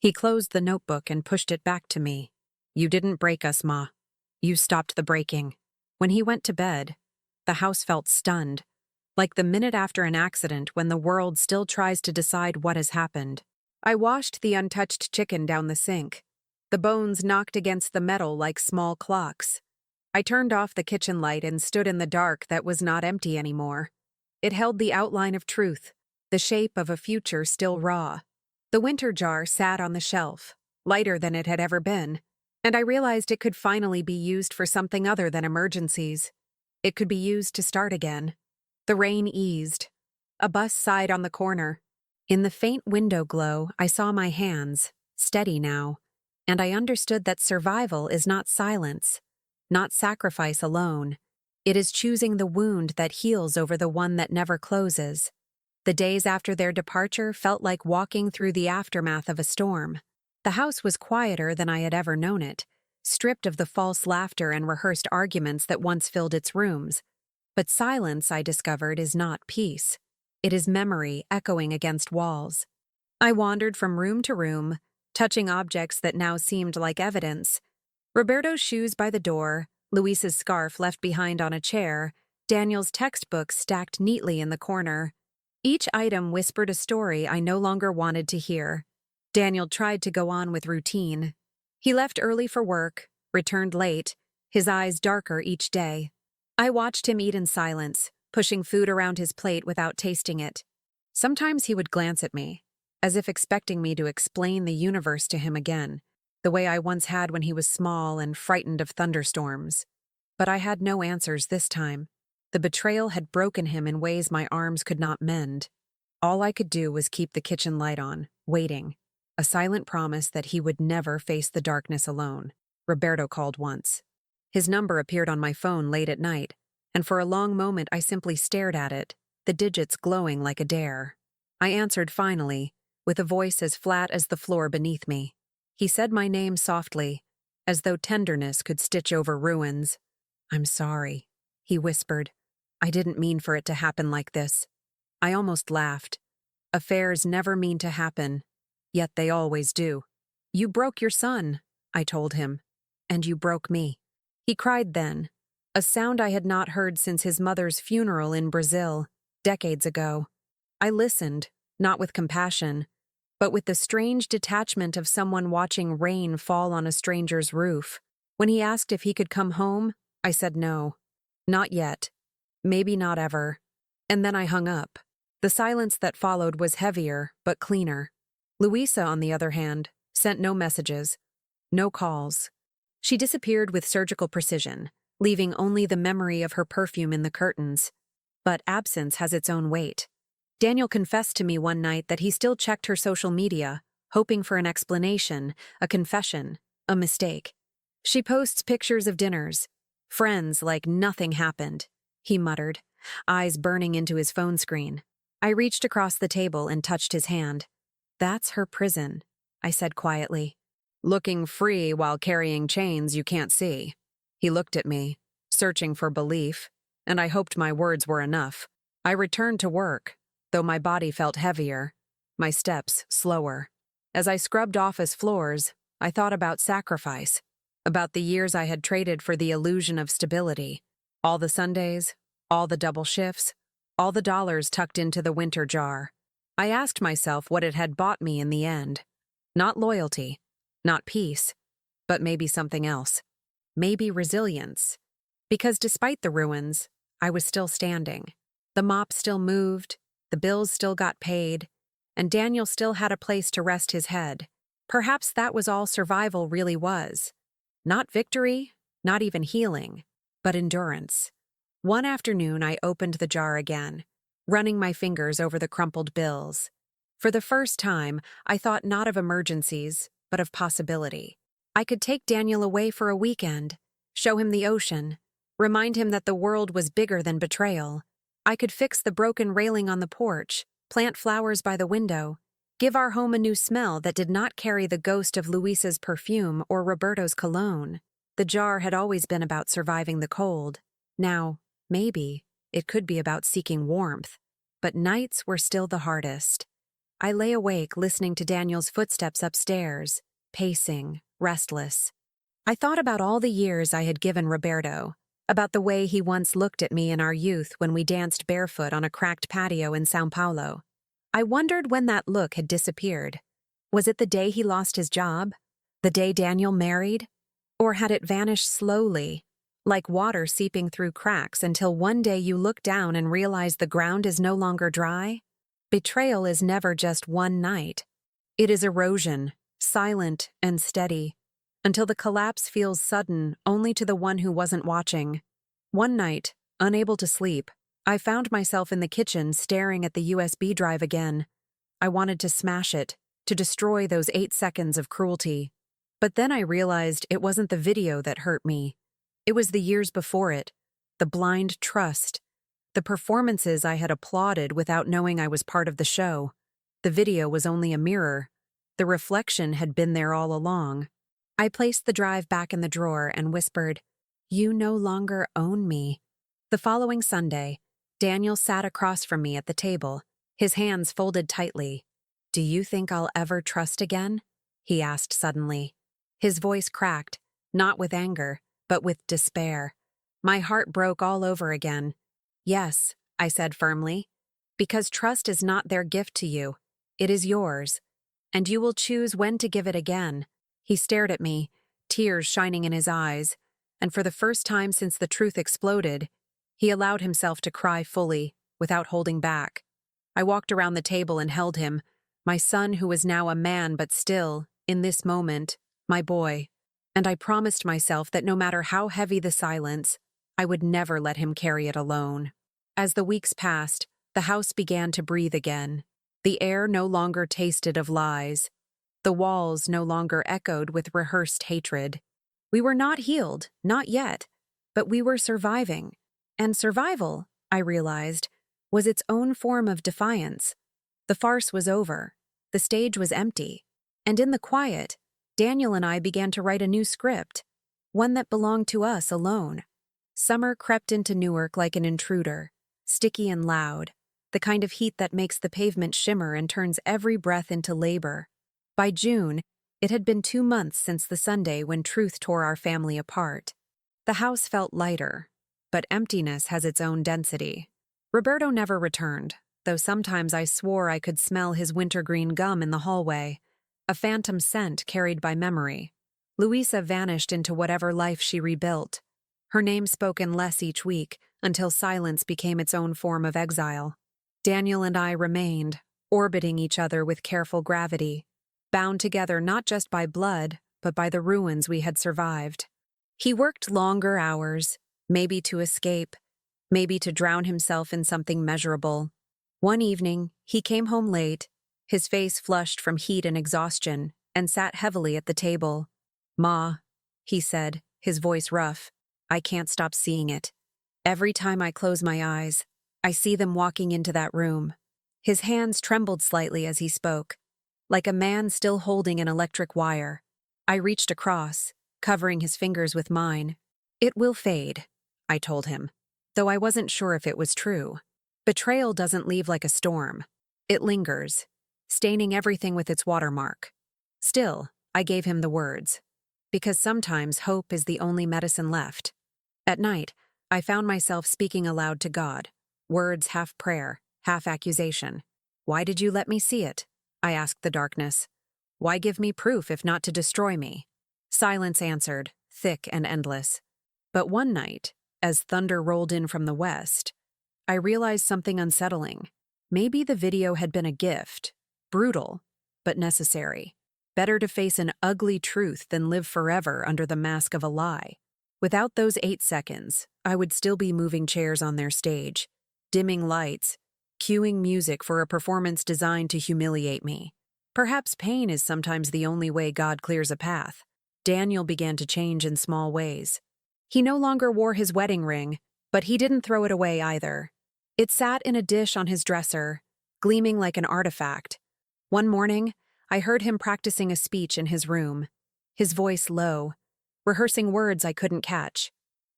He closed the notebook and pushed it back to me. You didn't break us, Ma. You stopped the breaking. When he went to bed, the house felt stunned, like the minute after an accident when the world still tries to decide what has happened. I washed the untouched chicken down the sink. The bones knocked against the metal like small clocks. I turned off the kitchen light and stood in the dark that was not empty anymore. It held the outline of truth, the shape of a future still raw. The winter jar sat on the shelf, lighter than it had ever been, and I realized it could finally be used for something other than emergencies. It could be used to start again. The rain eased. A bus sighed on the corner. In the faint window glow, I saw my hands, steady now, and I understood that survival is not silence, not sacrifice alone. It is choosing the wound that heals over the one that never closes. The days after their departure felt like walking through the aftermath of a storm. The house was quieter than I had ever known it, stripped of the false laughter and rehearsed arguments that once filled its rooms. But silence, I discovered, is not peace. It is memory echoing against walls. I wandered from room to room, touching objects that now seemed like evidence. Roberto's shoes by the door, Luisa's scarf left behind on a chair, Daniel's textbook stacked neatly in the corner. Each item whispered a story I no longer wanted to hear. Daniel tried to go on with routine. He left early for work, returned late, his eyes darker each day. I watched him eat in silence, pushing food around his plate without tasting it. Sometimes he would glance at me, as if expecting me to explain the universe to him again, the way I once had when he was small and frightened of thunderstorms. But I had no answers this time. The betrayal had broken him in ways my arms could not mend. All I could do was keep the kitchen light on, waiting, a silent promise that he would never face the darkness alone. Roberto called once. His number appeared on my phone late at night, and for a long moment I simply stared at it, the digits glowing like a dare. I answered finally, with a voice as flat as the floor beneath me. He said my name softly, as though tenderness could stitch over ruins. "I'm sorry," he whispered. "I didn't mean for it to happen like this." I almost laughed. Affairs never mean to happen, yet they always do. "You broke your son," I told him, "and you broke me." He cried then, a sound I had not heard since his mother's funeral in Brazil, decades ago. I listened, not with compassion, but with the strange detachment of someone watching rain fall on a stranger's roof. When he asked if he could come home, I said no. Not yet. Maybe not ever. And then I hung up. The silence that followed was heavier, but cleaner. Luisa, on the other hand, sent no messages, no calls. She disappeared with surgical precision, leaving only the memory of her perfume in the curtains. But absence has its own weight. Daniel confessed to me one night that he still checked her social media, hoping for an explanation, a confession, a mistake. "She posts pictures of dinners. Friends like nothing happened," he muttered, eyes burning into his phone screen. I reached across the table and touched his hand. "That's her prison," I said quietly. "Looking free while carrying chains you can't see." He looked at me, searching for belief, and I hoped my words were enough. I returned to work, though my body felt heavier, my steps slower. As I scrubbed office floors, I thought about sacrifice, about the years I had traded for the illusion of stability. All the Sundays, all the double shifts, all the dollars tucked into the winter jar. I asked myself what it had bought me in the end. Not loyalty, not peace, but maybe something else. Maybe resilience. Because despite the ruins, I was still standing. The mop still moved, the bills still got paid, and Daniel still had a place to rest his head. Perhaps that was all survival really was. Not victory, not even healing, but endurance. One afternoon, I opened the jar again, running my fingers over the crumpled bills. For the first time, I thought not of emergencies, but of possibility. I could take Daniel away for a weekend, show him the ocean, remind him that the world was bigger than betrayal. I could fix the broken railing on the porch, plant flowers by the window, give our home a new smell that did not carry the ghost of Luisa's perfume or Roberto's cologne. The jar had always been about surviving the cold. Now, maybe, it could be about seeking warmth. But nights were still the hardest. I lay awake listening to Daniel's footsteps upstairs, pacing, restless. I thought about all the years I had given Roberto, about the way he once looked at me in our youth when we danced barefoot on a cracked patio in São Paulo. I wondered when that look had disappeared. Was it the day he lost his job? The day Daniel married? Or had it vanished slowly, like water seeping through cracks until one day you look down and realize the ground is no longer dry? Betrayal is never just one night. It is erosion, silent and steady, until the collapse feels sudden only to the one who wasn't watching. One night, unable to sleep, I found myself in the kitchen staring at the USB drive again. I wanted to smash it, to destroy those 8 seconds of cruelty. But then I realized it wasn't the video that hurt me. It was the years before it, the blind trust, the performances I had applauded without knowing I was part of the show. The video was only a mirror. The reflection had been there all along. I placed the drive back in the drawer and whispered, "You no longer own me." The following Sunday, Daniel sat across from me at the table, his hands folded tightly. "Do you think I'll ever trust again?" he asked suddenly. His voice cracked, not with anger, but with despair. My heart broke all over again. "Yes," I said firmly, "because trust is not their gift to you. It is yours, and you will choose when to give it again." He stared at me, tears shining in his eyes, and for the first time since the truth exploded, He allowed himself to cry fully, without holding back. I walked around the table and held him, my son who was now a man but still, in this moment, my boy. And I promised myself that no matter how heavy the silence, I would never let him carry it alone. As the weeks passed, the house began to breathe again. The air no longer tasted of lies. The walls no longer echoed with rehearsed hatred. We were not healed, not yet, but we were surviving. And survival, I realized, was its own form of defiance. The farce was over. The stage was empty. And in the quiet, Daniel and I began to write a new script, one that belonged to us alone. Summer crept into Newark like an intruder, sticky and loud, the kind of heat that makes the pavement shimmer and turns every breath into labor. By June, it had been 2 months since the Sunday when truth tore our family apart. The house felt lighter, but emptiness has its own density. Roberto never returned, though sometimes I swore I could smell his wintergreen gum in the hallway, a phantom scent carried by memory. Luisa vanished into whatever life she rebuilt, her name spoken less each week until silence became its own form of exile. Daniel and I remained, orbiting each other with careful gravity, bound together not just by blood, but by the ruins we had survived. He worked longer hours, maybe to escape, maybe to drown himself in something measurable. One evening, he came home late, his face flushed from heat and exhaustion, and sat heavily at the table. "Ma," he said, his voice rough, "I can't stop seeing it. Every time I close my eyes, I see them walking into that room." His hands trembled slightly as he spoke, like a man still holding an electric wire. I reached across, covering his fingers with mine. "It will fade," I told him, though I wasn't sure if it was true. Betrayal doesn't leave like a storm. It lingers, staining everything with its watermark. Still, I gave him the words, because sometimes hope is the only medicine left. At night, I found myself speaking aloud to God, words half prayer, half accusation. "Why did you let me see it?" I asked the darkness. "Why give me proof if not to destroy me?" Silence answered, thick and endless. But one night, as thunder rolled in from the west, I realized something unsettling. Maybe the video had been a gift, brutal, but necessary. Better to face an ugly truth than live forever under the mask of a lie. Without those 8 seconds, I would still be moving chairs on their stage, dimming lights, cueing music for a performance designed to humiliate me. Perhaps pain is sometimes the only way God clears a path. Daniel began to change in small ways. He no longer wore his wedding ring, but he didn't throw it away either. It sat in a dish on his dresser, gleaming like an artifact. One morning, I heard him practicing a speech in his room, his voice low, rehearsing words I couldn't catch.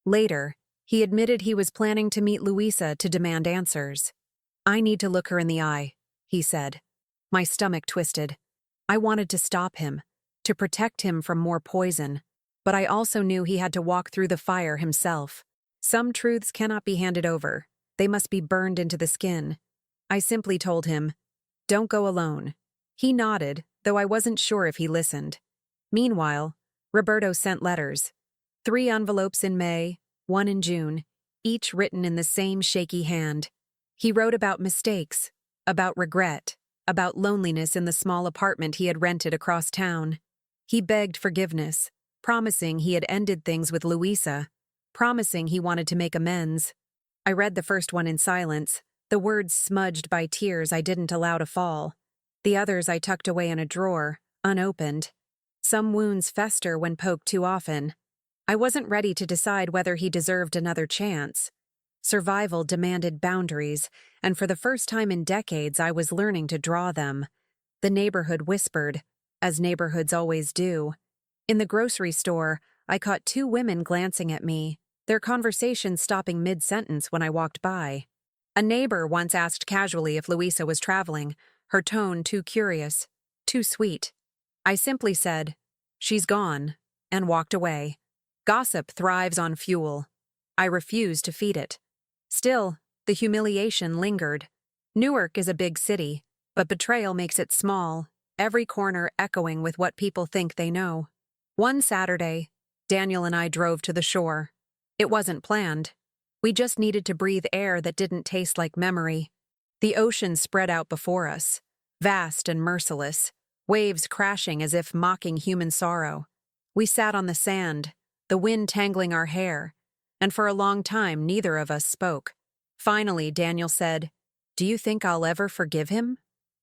Later, he admitted he was planning to meet Luisa to demand answers. "I need to look her in the eye," he said. My stomach twisted. I wanted to stop him, to protect him from more poison, but I also knew he had to walk through the fire himself. Some truths cannot be handed over. They must be burned into the skin. I simply told him, "Don't go alone." He nodded, though I wasn't sure if he listened. Meanwhile, Roberto sent letters. 3 envelopes in May, 1 in June, each written in the same shaky hand. He wrote about mistakes, about regret, about loneliness in the small apartment he had rented across town. He begged forgiveness, promising he had ended things with Luisa, promising he wanted to make amends. I read the first one in silence, the words smudged by tears I didn't allow to fall. The others I tucked away in a drawer, unopened. Some wounds fester when poked too often. I wasn't ready to decide whether he deserved another chance. Survival demanded boundaries, and for the first time in decades I was learning to draw them. The neighborhood whispered, as neighborhoods always do. In the grocery store, I caught 2 women glancing at me, their conversation stopping mid-sentence when I walked by. A neighbor once asked casually if Luisa was traveling, her tone too curious, too sweet. I simply said, "She's gone," and walked away. Gossip thrives on fuel. I refused to feed it. Still, the humiliation lingered. Newark is a big city, but betrayal makes it small, every corner echoing with what people think they know. One Saturday, Daniel and I drove to the shore. It wasn't planned. We just needed to breathe air that didn't taste like memory. The ocean spread out before us, vast and merciless, waves crashing as if mocking human sorrow. We sat on the sand, the wind tangling our hair, and for a long time neither of us spoke. Finally, Daniel said, "Do you think I'll ever forgive him?"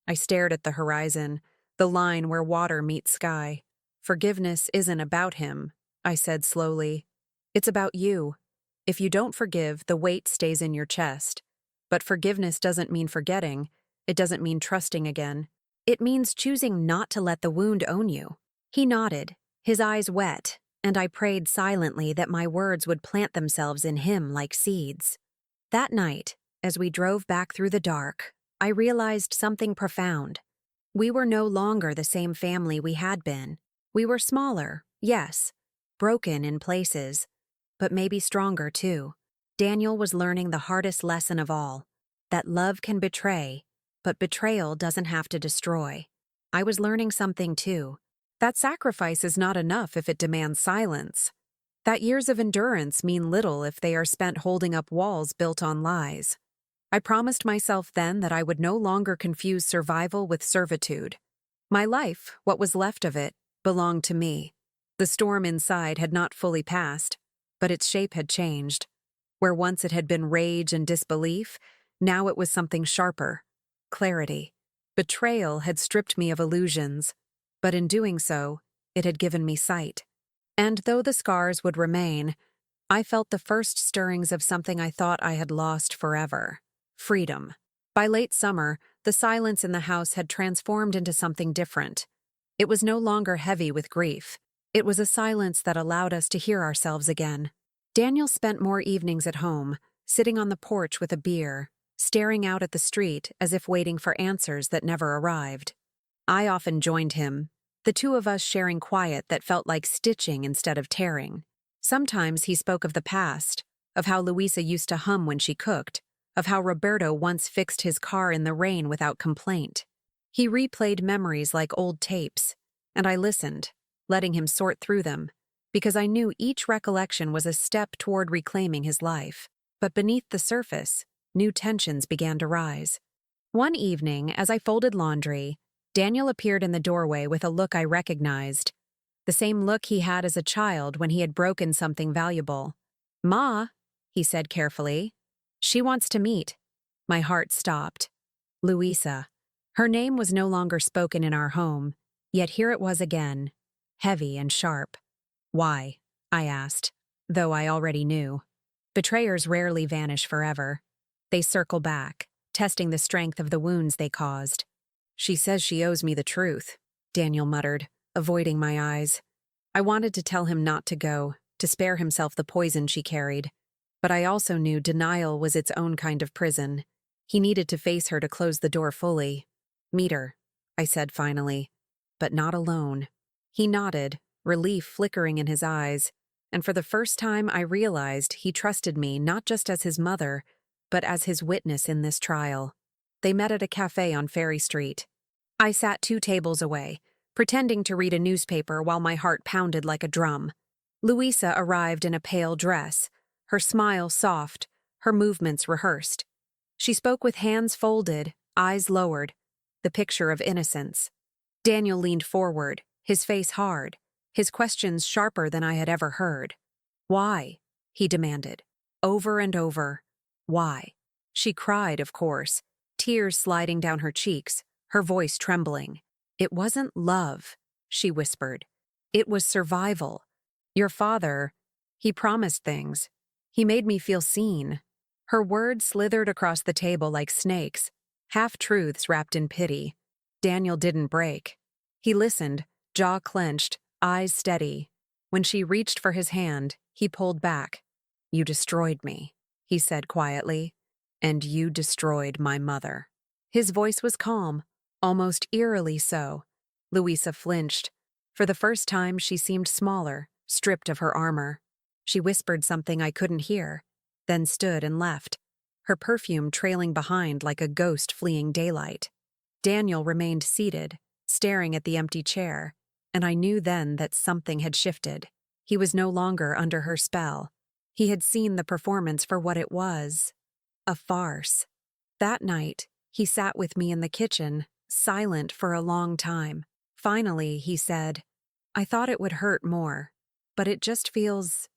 I stared at the horizon, the line where water meets sky. "Forgiveness isn't about him," I said slowly. "It's about you. If you don't forgive, the weight stays in your chest. But forgiveness doesn't mean forgetting. It doesn't mean trusting again. It means choosing not to let the wound own you." He nodded, his eyes wet, and I prayed silently that my words would plant themselves in him like seeds. That night, as we drove back through the dark, I realized something profound. We were no longer the same family we had been. We were smaller, yes, broken in places, but maybe stronger too. Daniel was learning the hardest lesson of all, that love can betray, but betrayal doesn't have to destroy. I was learning something too, that sacrifice is not enough if it demands silence. That years of endurance mean little if they are spent holding up walls built on lies. I promised myself then that I would no longer confuse survival with servitude. My life, what was left of it, belonged to me. The storm inside had not fully passed, but its shape had changed. Where once it had been rage and disbelief, now it was something sharper, clarity. Betrayal had stripped me of illusions, but in doing so, it had given me sight. And though the scars would remain, I felt the first stirrings of something I thought I had lost forever: freedom. By late summer, the silence in the house had transformed into something different. It was no longer heavy with grief. It was a silence that allowed us to hear ourselves again. Daniel spent more evenings at home, sitting on the porch with a beer, staring out at the street as if waiting for answers that never arrived. I often joined him, the two of us sharing quiet that felt like stitching instead of tearing. Sometimes he spoke of the past, of how Luisa used to hum when she cooked, of how Roberto once fixed his car in the rain without complaint. He replayed memories like old tapes, and I listened, letting him sort through them, because I knew each recollection was a step toward reclaiming his life. But beneath the surface, new tensions began to rise. One evening, as I folded laundry, Daniel appeared in the doorway with a look I recognized, the same look he had as a child when he had broken something valuable. "Ma," he said carefully, "she wants to meet." My heart stopped. Luisa. Her name was no longer spoken in our home, yet here it was again, heavy and sharp. "Why?" I asked, though I already knew. Betrayers rarely vanish forever. They circle back, testing the strength of the wounds they caused. "She says she owes me the truth," Daniel muttered, avoiding my eyes. I wanted to tell him not to go, to spare himself the poison she carried. But I also knew denial was its own kind of prison. He needed to face her to close the door fully. "Meet her," I said finally, "but not alone." He nodded, relief flickering in his eyes, and for the first time I realized he trusted me not just as his mother, but as his witness in this trial. They met at a cafe on Ferry Street. I sat 2 tables away, pretending to read a newspaper while my heart pounded like a drum. Luisa arrived in a pale dress, her smile soft, her movements rehearsed. She spoke with hands folded, eyes lowered, the picture of innocence. Daniel leaned forward, his face hard, his questions sharper than I had ever heard. "Why?" he demanded, over and over. "Why?" She cried, of course, tears sliding down her cheeks, her voice trembling. "It wasn't love," she whispered. "It was survival. Your father, he promised things. He made me feel seen." Her words slithered across the table like snakes, half-truths wrapped in pity. Daniel didn't break. He listened, jaw clenched, eyes steady. When she reached for his hand, he pulled back. "You destroyed me," he said quietly, "and you destroyed my mother." His voice was calm, almost eerily so. Luisa flinched. For the first time, she seemed smaller, stripped of her armor. She whispered something I couldn't hear, then stood and left, her perfume trailing behind like a ghost fleeing daylight. Daniel remained seated, staring at the empty chair, and I knew then that something had shifted. He was no longer under her spell. He had seen the performance for what it was, a farce. That night, he sat with me in the kitchen, silent for a long time. Finally, he said, "I thought it would hurt more, but it just feels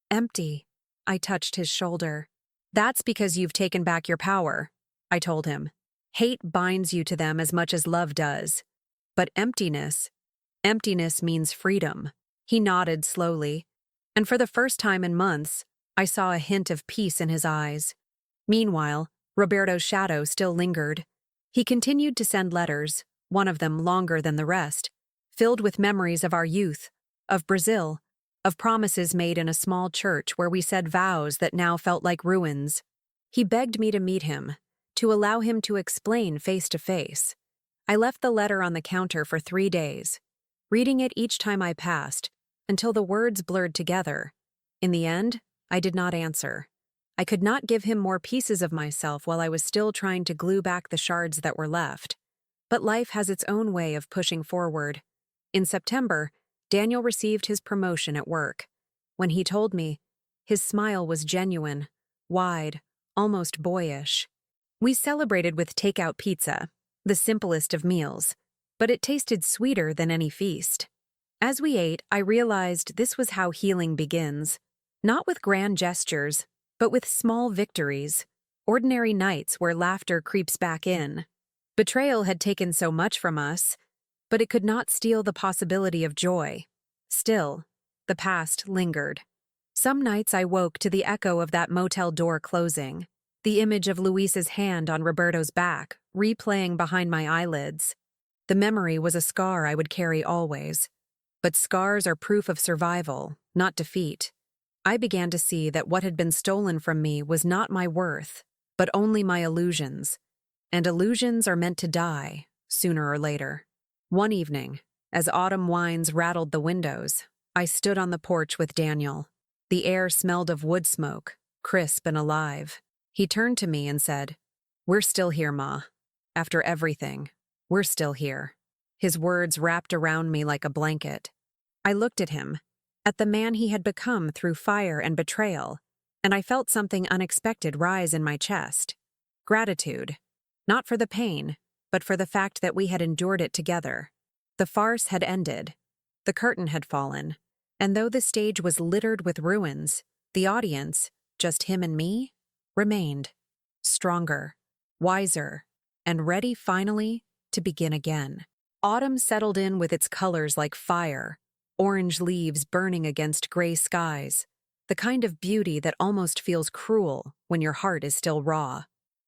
empty." I touched his shoulder. "That's because you've taken back your power," I told him. "Hate binds you to them as much as love does. But emptiness means freedom." He nodded slowly, and for the first time in months, I saw a hint of peace in his eyes. Meanwhile, Roberto's shadow still lingered. He continued to send letters, one of them longer than the rest, filled with memories of our youth, of Brazil, of promises made in a small church where we said vows that now felt like ruins. He begged me to meet him, to allow him to explain face to face. I left the letter on the counter for 3 days, reading it each time I passed, until the words blurred together. In the end, I did not answer. I could not give him more pieces of myself while I was still trying to glue back the shards that were left. But life has its own way of pushing forward. In September, Daniel received his promotion at work. When he told me, his smile was genuine, wide, almost boyish. We celebrated with takeout pizza, the simplest of meals, but it tasted sweeter than any feast. As we ate, I realized this was how healing begins, not with grand gestures, but with small victories, ordinary nights where laughter creeps back in. Betrayal had taken so much from us, but it could not steal the possibility of joy. Still, the past lingered. Some nights I woke to the echo of that motel door closing, the image of Luis's hand on Roberto's back, replaying behind my eyelids. The memory was a scar I would carry always. But scars are proof of survival, not defeat. I began to see that what had been stolen from me was not my worth, but only my illusions. And illusions are meant to die, sooner or later. One evening, as autumn winds rattled the windows, I stood on the porch with Daniel. The air smelled of wood smoke, crisp and alive. He turned to me and said, "We're still here, Ma. After everything, we're still here." His words wrapped around me like a blanket. I looked at him, at the man he had become through fire and betrayal, and I felt something unexpected rise in my chest. Gratitude, not for the pain, but for the fact that we had endured it together. The farce had ended. The curtain had fallen, and though the stage was littered with ruins, the audience, just him and me, remained, stronger, wiser, and ready finally to begin again. Autumn settled in with its colors like fire, orange leaves burning against gray skies, the kind of beauty that almost feels cruel when your heart is still raw.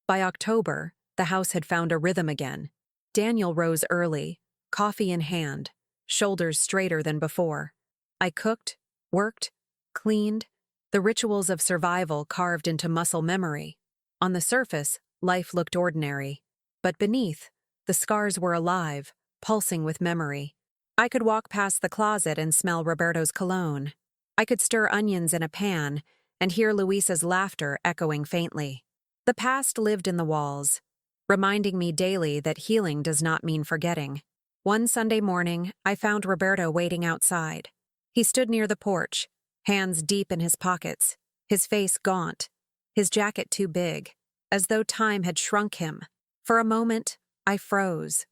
By October, the house had found a rhythm again. Daniel rose early, coffee in hand, shoulders straighter than before. I cooked, worked, cleaned, the rituals of survival carved into muscle memory. On the surface, life looked ordinary, but beneath, the scars were alive, pulsing with memory. I could walk past the closet and smell Roberto's cologne. I could stir onions in a pan and hear Luisa's laughter echoing faintly. The past lived in the walls, reminding me daily that healing does not mean forgetting. One Sunday morning, I found Roberto waiting outside. He stood near the porch, hands deep in his pockets, his face gaunt, his jacket too big, as though time had shrunk him. For a moment, I froze.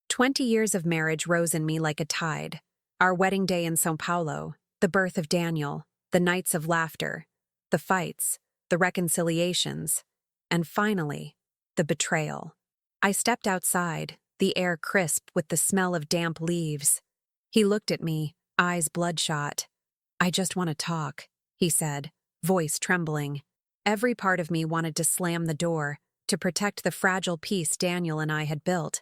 20 years of marriage rose in me like a tide. Our wedding day in São Paulo, the birth of Daniel, the nights of laughter, the fights, the reconciliations, and finally, the betrayal. I stepped outside, the air crisp with the smell of damp leaves. He looked at me, eyes bloodshot. "I just want to talk," he said, voice trembling. Every part of me wanted to slam the door, to protect the fragile peace Daniel and I had built.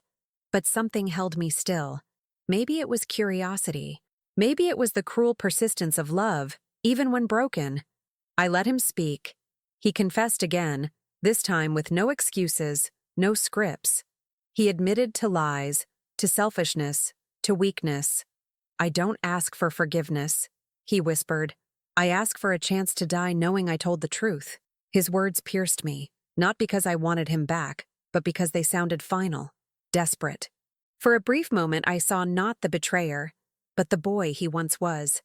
But something held me still. Maybe it was curiosity. Maybe it was the cruel persistence of love, even when broken. I let him speak. He confessed again, this time with no excuses, no scripts. He admitted to lies, to selfishness, to weakness. "I don't ask for forgiveness," he whispered. "I ask for a chance to die knowing I told the truth." His words pierced me, not because I wanted him back, but because they sounded final, desperate. For a brief moment I saw not the betrayer, but the boy he once was,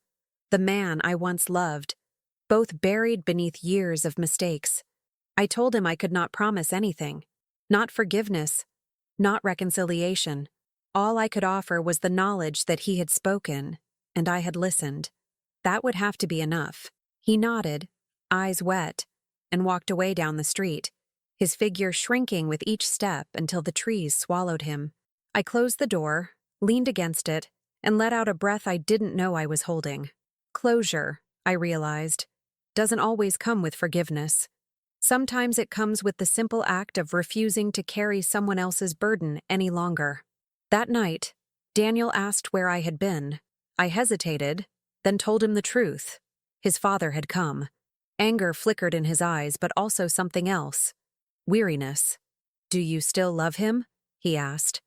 the man I once loved, both buried beneath years of mistakes. I told him I could not promise anything. Not forgiveness, not reconciliation. All I could offer was the knowledge that he had spoken, and I had listened. That would have to be enough. He nodded, eyes wet, and walked away down the street, his figure shrinking with each step until the trees swallowed him. I closed the door, leaned against it, and let out a breath I didn't know I was holding. Closure, I realized, doesn't always come with forgiveness. Sometimes it comes with the simple act of refusing to carry someone else's burden any longer. That night, Daniel asked where I had been. I hesitated, then told him the truth. His father had come. Anger flickered in his eyes, but also something else. Weariness. "Do you still love him?" he asked.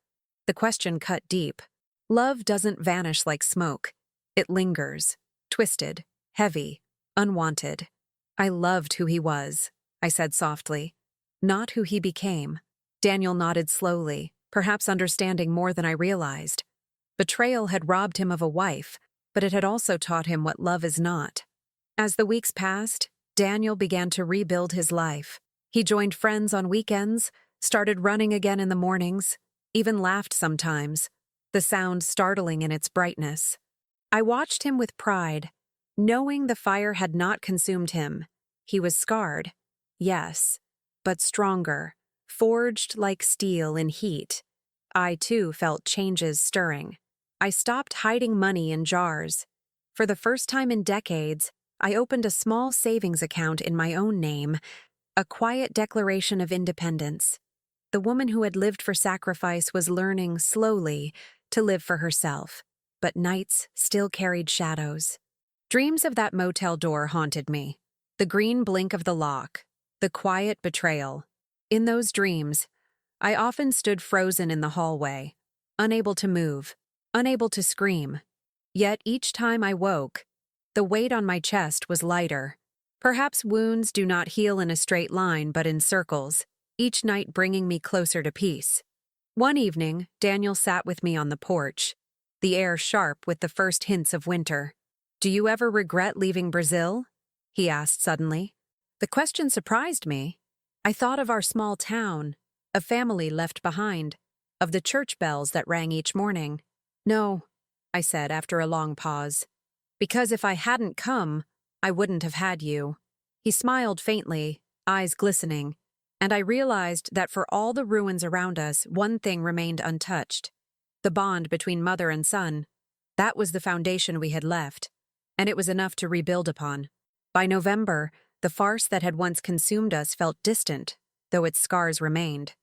The question cut deep. Love doesn't vanish like smoke. It lingers, twisted, heavy, unwanted. I loved who he was, I said softly, not who he became. Daniel nodded slowly, perhaps understanding more than I realized. Betrayal had robbed him of a wife, but it had also taught him what love is not. As the weeks passed, Daniel began to rebuild his life. He joined friends on weekends, started running again in the mornings, even laughed sometimes, the sound startling in its brightness. I watched him with pride, knowing the fire had not consumed him. He was scarred, yes, but stronger, forged like steel in heat. I, too, felt changes stirring. I stopped hiding money in jars. For the first time in decades, I opened a small savings account in my own name, a quiet declaration of independence. The woman who had lived for sacrifice was learning, slowly, to live for herself, but nights still carried shadows. Dreams of that motel door haunted me. The green blink of the lock, the quiet betrayal. In those dreams, I often stood frozen in the hallway, unable to move, unable to scream. Yet each time I woke, the weight on my chest was lighter. Perhaps wounds do not heal in a straight line but in circles, each night bringing me closer to peace. One evening, Daniel sat with me on the porch, the air sharp with the first hints of winter. "Do you ever regret leaving Brazil?" he asked suddenly. The question surprised me. I thought of our small town, of family left behind, of the church bells that rang each morning. "No," I said after a long pause, "because if I hadn't come, I wouldn't have had you." He smiled faintly, eyes glistening, and I realized that for all the ruins around us, one thing remained untouched. The bond between mother and son. That was the foundation we had left, and it was enough to rebuild upon. By November, the farce that had once consumed us felt distant, though its scars remained.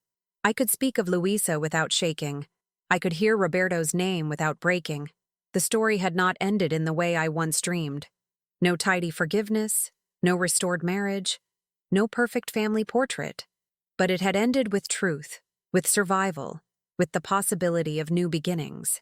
I could speak of Luisa without shaking. I could hear Roberto's name without breaking. The story had not ended in the way I once dreamed. No tidy forgiveness, no restored marriage, no perfect family portrait. But it had ended with truth, with survival, with the possibility of new beginnings.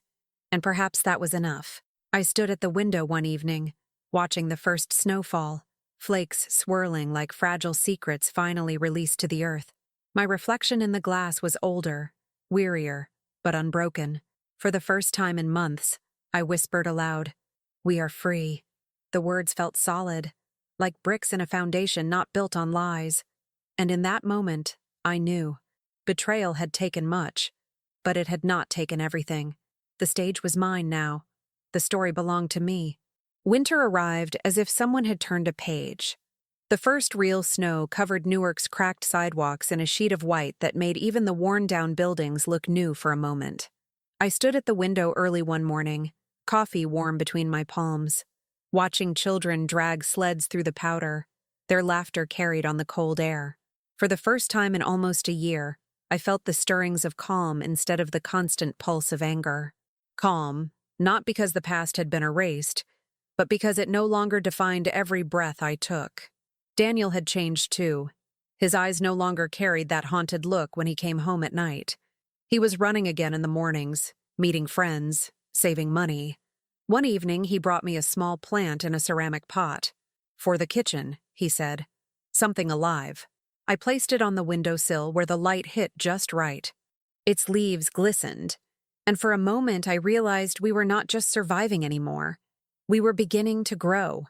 And perhaps that was enough. I stood at the window one evening, watching the first snowfall, flakes swirling like fragile secrets finally released to the earth. My reflection in the glass was older, wearier, but unbroken. For the first time in months, I whispered aloud, "We are free." The words felt solid, like bricks in a foundation not built on lies. And in that moment, I knew. Betrayal had taken much, but it had not taken everything. The stage was mine now. The story belonged to me. Winter arrived as if someone had turned a page. The first real snow covered Newark's cracked sidewalks in a sheet of white that made even the worn-down buildings look new for a moment. I stood at the window early one morning, coffee warm between my palms, watching children drag sleds through the powder, their laughter carried on the cold air. For the first time in almost a year, I felt the stirrings of calm instead of the constant pulse of anger. Calm, not because the past had been erased, but because it no longer defined every breath I took. Daniel had changed too. His eyes no longer carried that haunted look when he came home at night. He was running again in the mornings, meeting friends, saving money. One evening he brought me a small plant in a ceramic pot. "For the kitchen," he said. "Something alive." I placed it on the windowsill where the light hit just right. Its leaves glistened, and for a moment I realized we were not just surviving anymore. We were beginning to grow.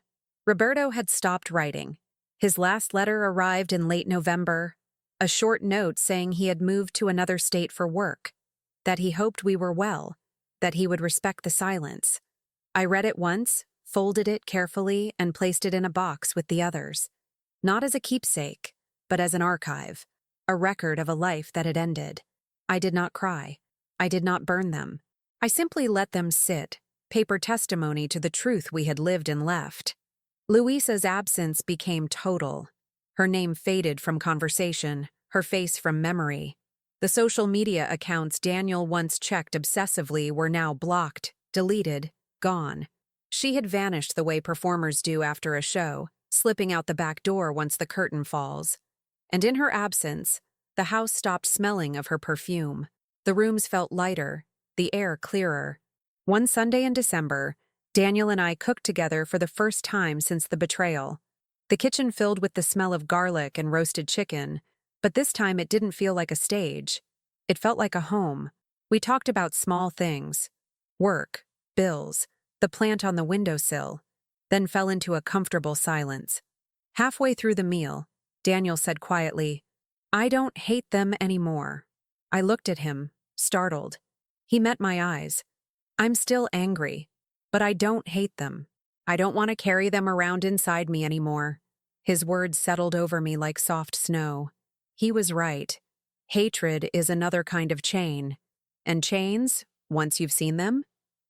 Roberto had stopped writing. His last letter arrived in late November, a short note saying he had moved to another state for work, that he hoped we were well, that he would respect the silence. I read it once, folded it carefully, and placed it in a box with the others. Not as a keepsake, but as an archive, a record of a life that had ended. I did not cry. I did not burn them. I simply let them sit, paper testimony to the truth we had lived and left. Luisa's absence became total. Her name faded from conversation, her face from memory. The social media accounts Daniel once checked obsessively were now blocked, deleted, gone. She had vanished the way performers do after a show, slipping out the back door once the curtain falls. And in her absence, the house stopped smelling of her perfume. The rooms felt lighter, the air clearer. One Sunday in December, Daniel and I cooked together for the first time since the betrayal. The kitchen filled with the smell of garlic and roasted chicken, but this time it didn't feel like a stage. It felt like a home. We talked about small things: work, bills, the plant on the windowsill, then fell into a comfortable silence. Halfway through the meal, Daniel said quietly, "I don't hate them anymore." I looked at him, startled. He met my eyes. "I'm still angry, but I don't hate them. I don't want to carry them around inside me anymore." His words settled over me like soft snow. He was right. Hatred is another kind of chain, and chains, once you've seen them,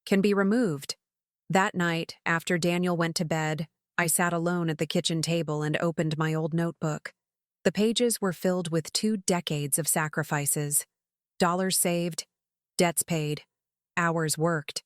can be removed. That night, after Daniel went to bed, I sat alone at the kitchen table and opened my old notebook. The pages were filled with 2 decades of sacrifices. Dollars saved, debts paid, hours worked.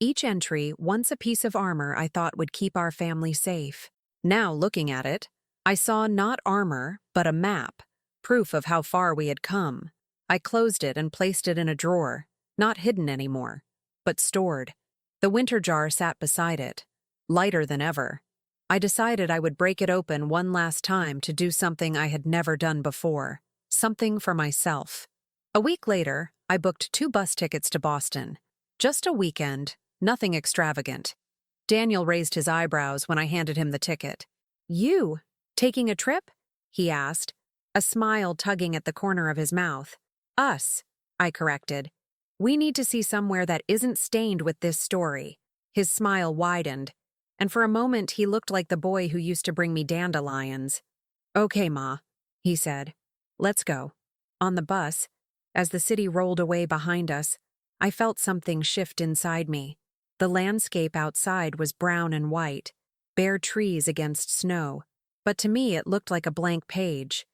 Each entry, once a piece of armor I thought would keep our family safe. Now, looking at it, I saw not armor, but a map, proof of how far we had come. I closed it and placed it in a drawer, not hidden anymore, but stored. The winter jar sat beside it, lighter than ever. I decided I would break it open one last time to do something I had never done before, something for myself. A week later, I booked 2 bus tickets to Boston. Just a weekend, nothing extravagant. Daniel raised his eyebrows when I handed him the ticket. "You? Taking a trip?" he asked, a smile tugging at the corner of his mouth. "Us," I corrected. "We need to see somewhere that isn't stained with this story." His smile widened, and for a moment he looked like the boy who used to bring me dandelions. "Okay, Ma," he said. "Let's go." On the bus, as the city rolled away behind us, I felt something shift inside me. The landscape outside was brown and white, bare trees against snow, but to me it looked like a blank page.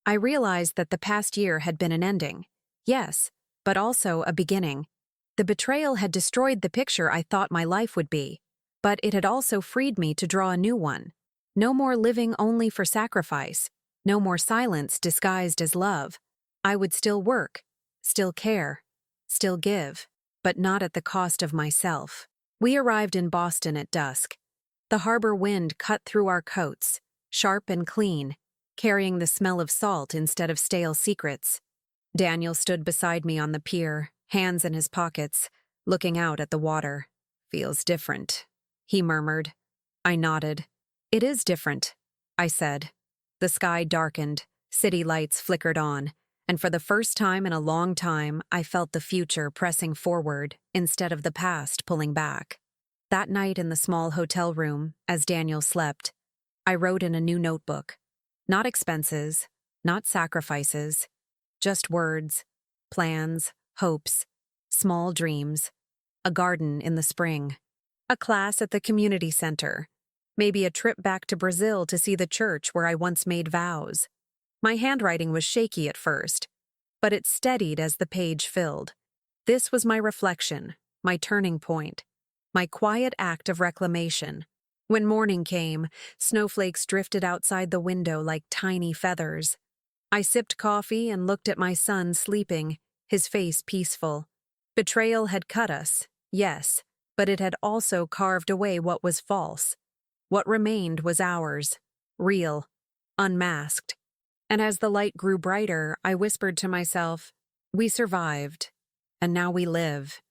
I realized that the past year had been an ending, yes, but also a beginning. The betrayal had destroyed the picture I thought my life would be, but it had also freed me to draw a new one. No more living only for sacrifice, no more silence disguised as love. I would still work, still care, still give, but not at the cost of myself. We arrived in Boston at dusk. The harbor wind cut through our coats, sharp and clean, carrying the smell of salt instead of stale secrets. Daniel stood beside me on the pier, hands in his pockets, looking out at the water. "Feels different," he murmured. I nodded. "It is different," I said. The sky darkened, city lights flickered on, and for the first time in a long time, I felt the future pressing forward instead of the past pulling back. That night in the small hotel room, as Daniel slept, I wrote in a new notebook. Not expenses, not sacrifices, just words, plans, hopes, small dreams, a garden in the spring, a class at the community center, maybe a trip back to Brazil to see the church where I once made vows. My handwriting was shaky at first, but it steadied as the page filled. This was my reflection, my turning point, my quiet act of reclamation. When morning came, snowflakes drifted outside the window like tiny feathers. I sipped coffee and looked at my son sleeping, his face peaceful. Betrayal had cut us, yes, but it had also carved away what was false. What remained was ours, real, unmasked. And as the light grew brighter, I whispered to myself, "We survived, and now we live."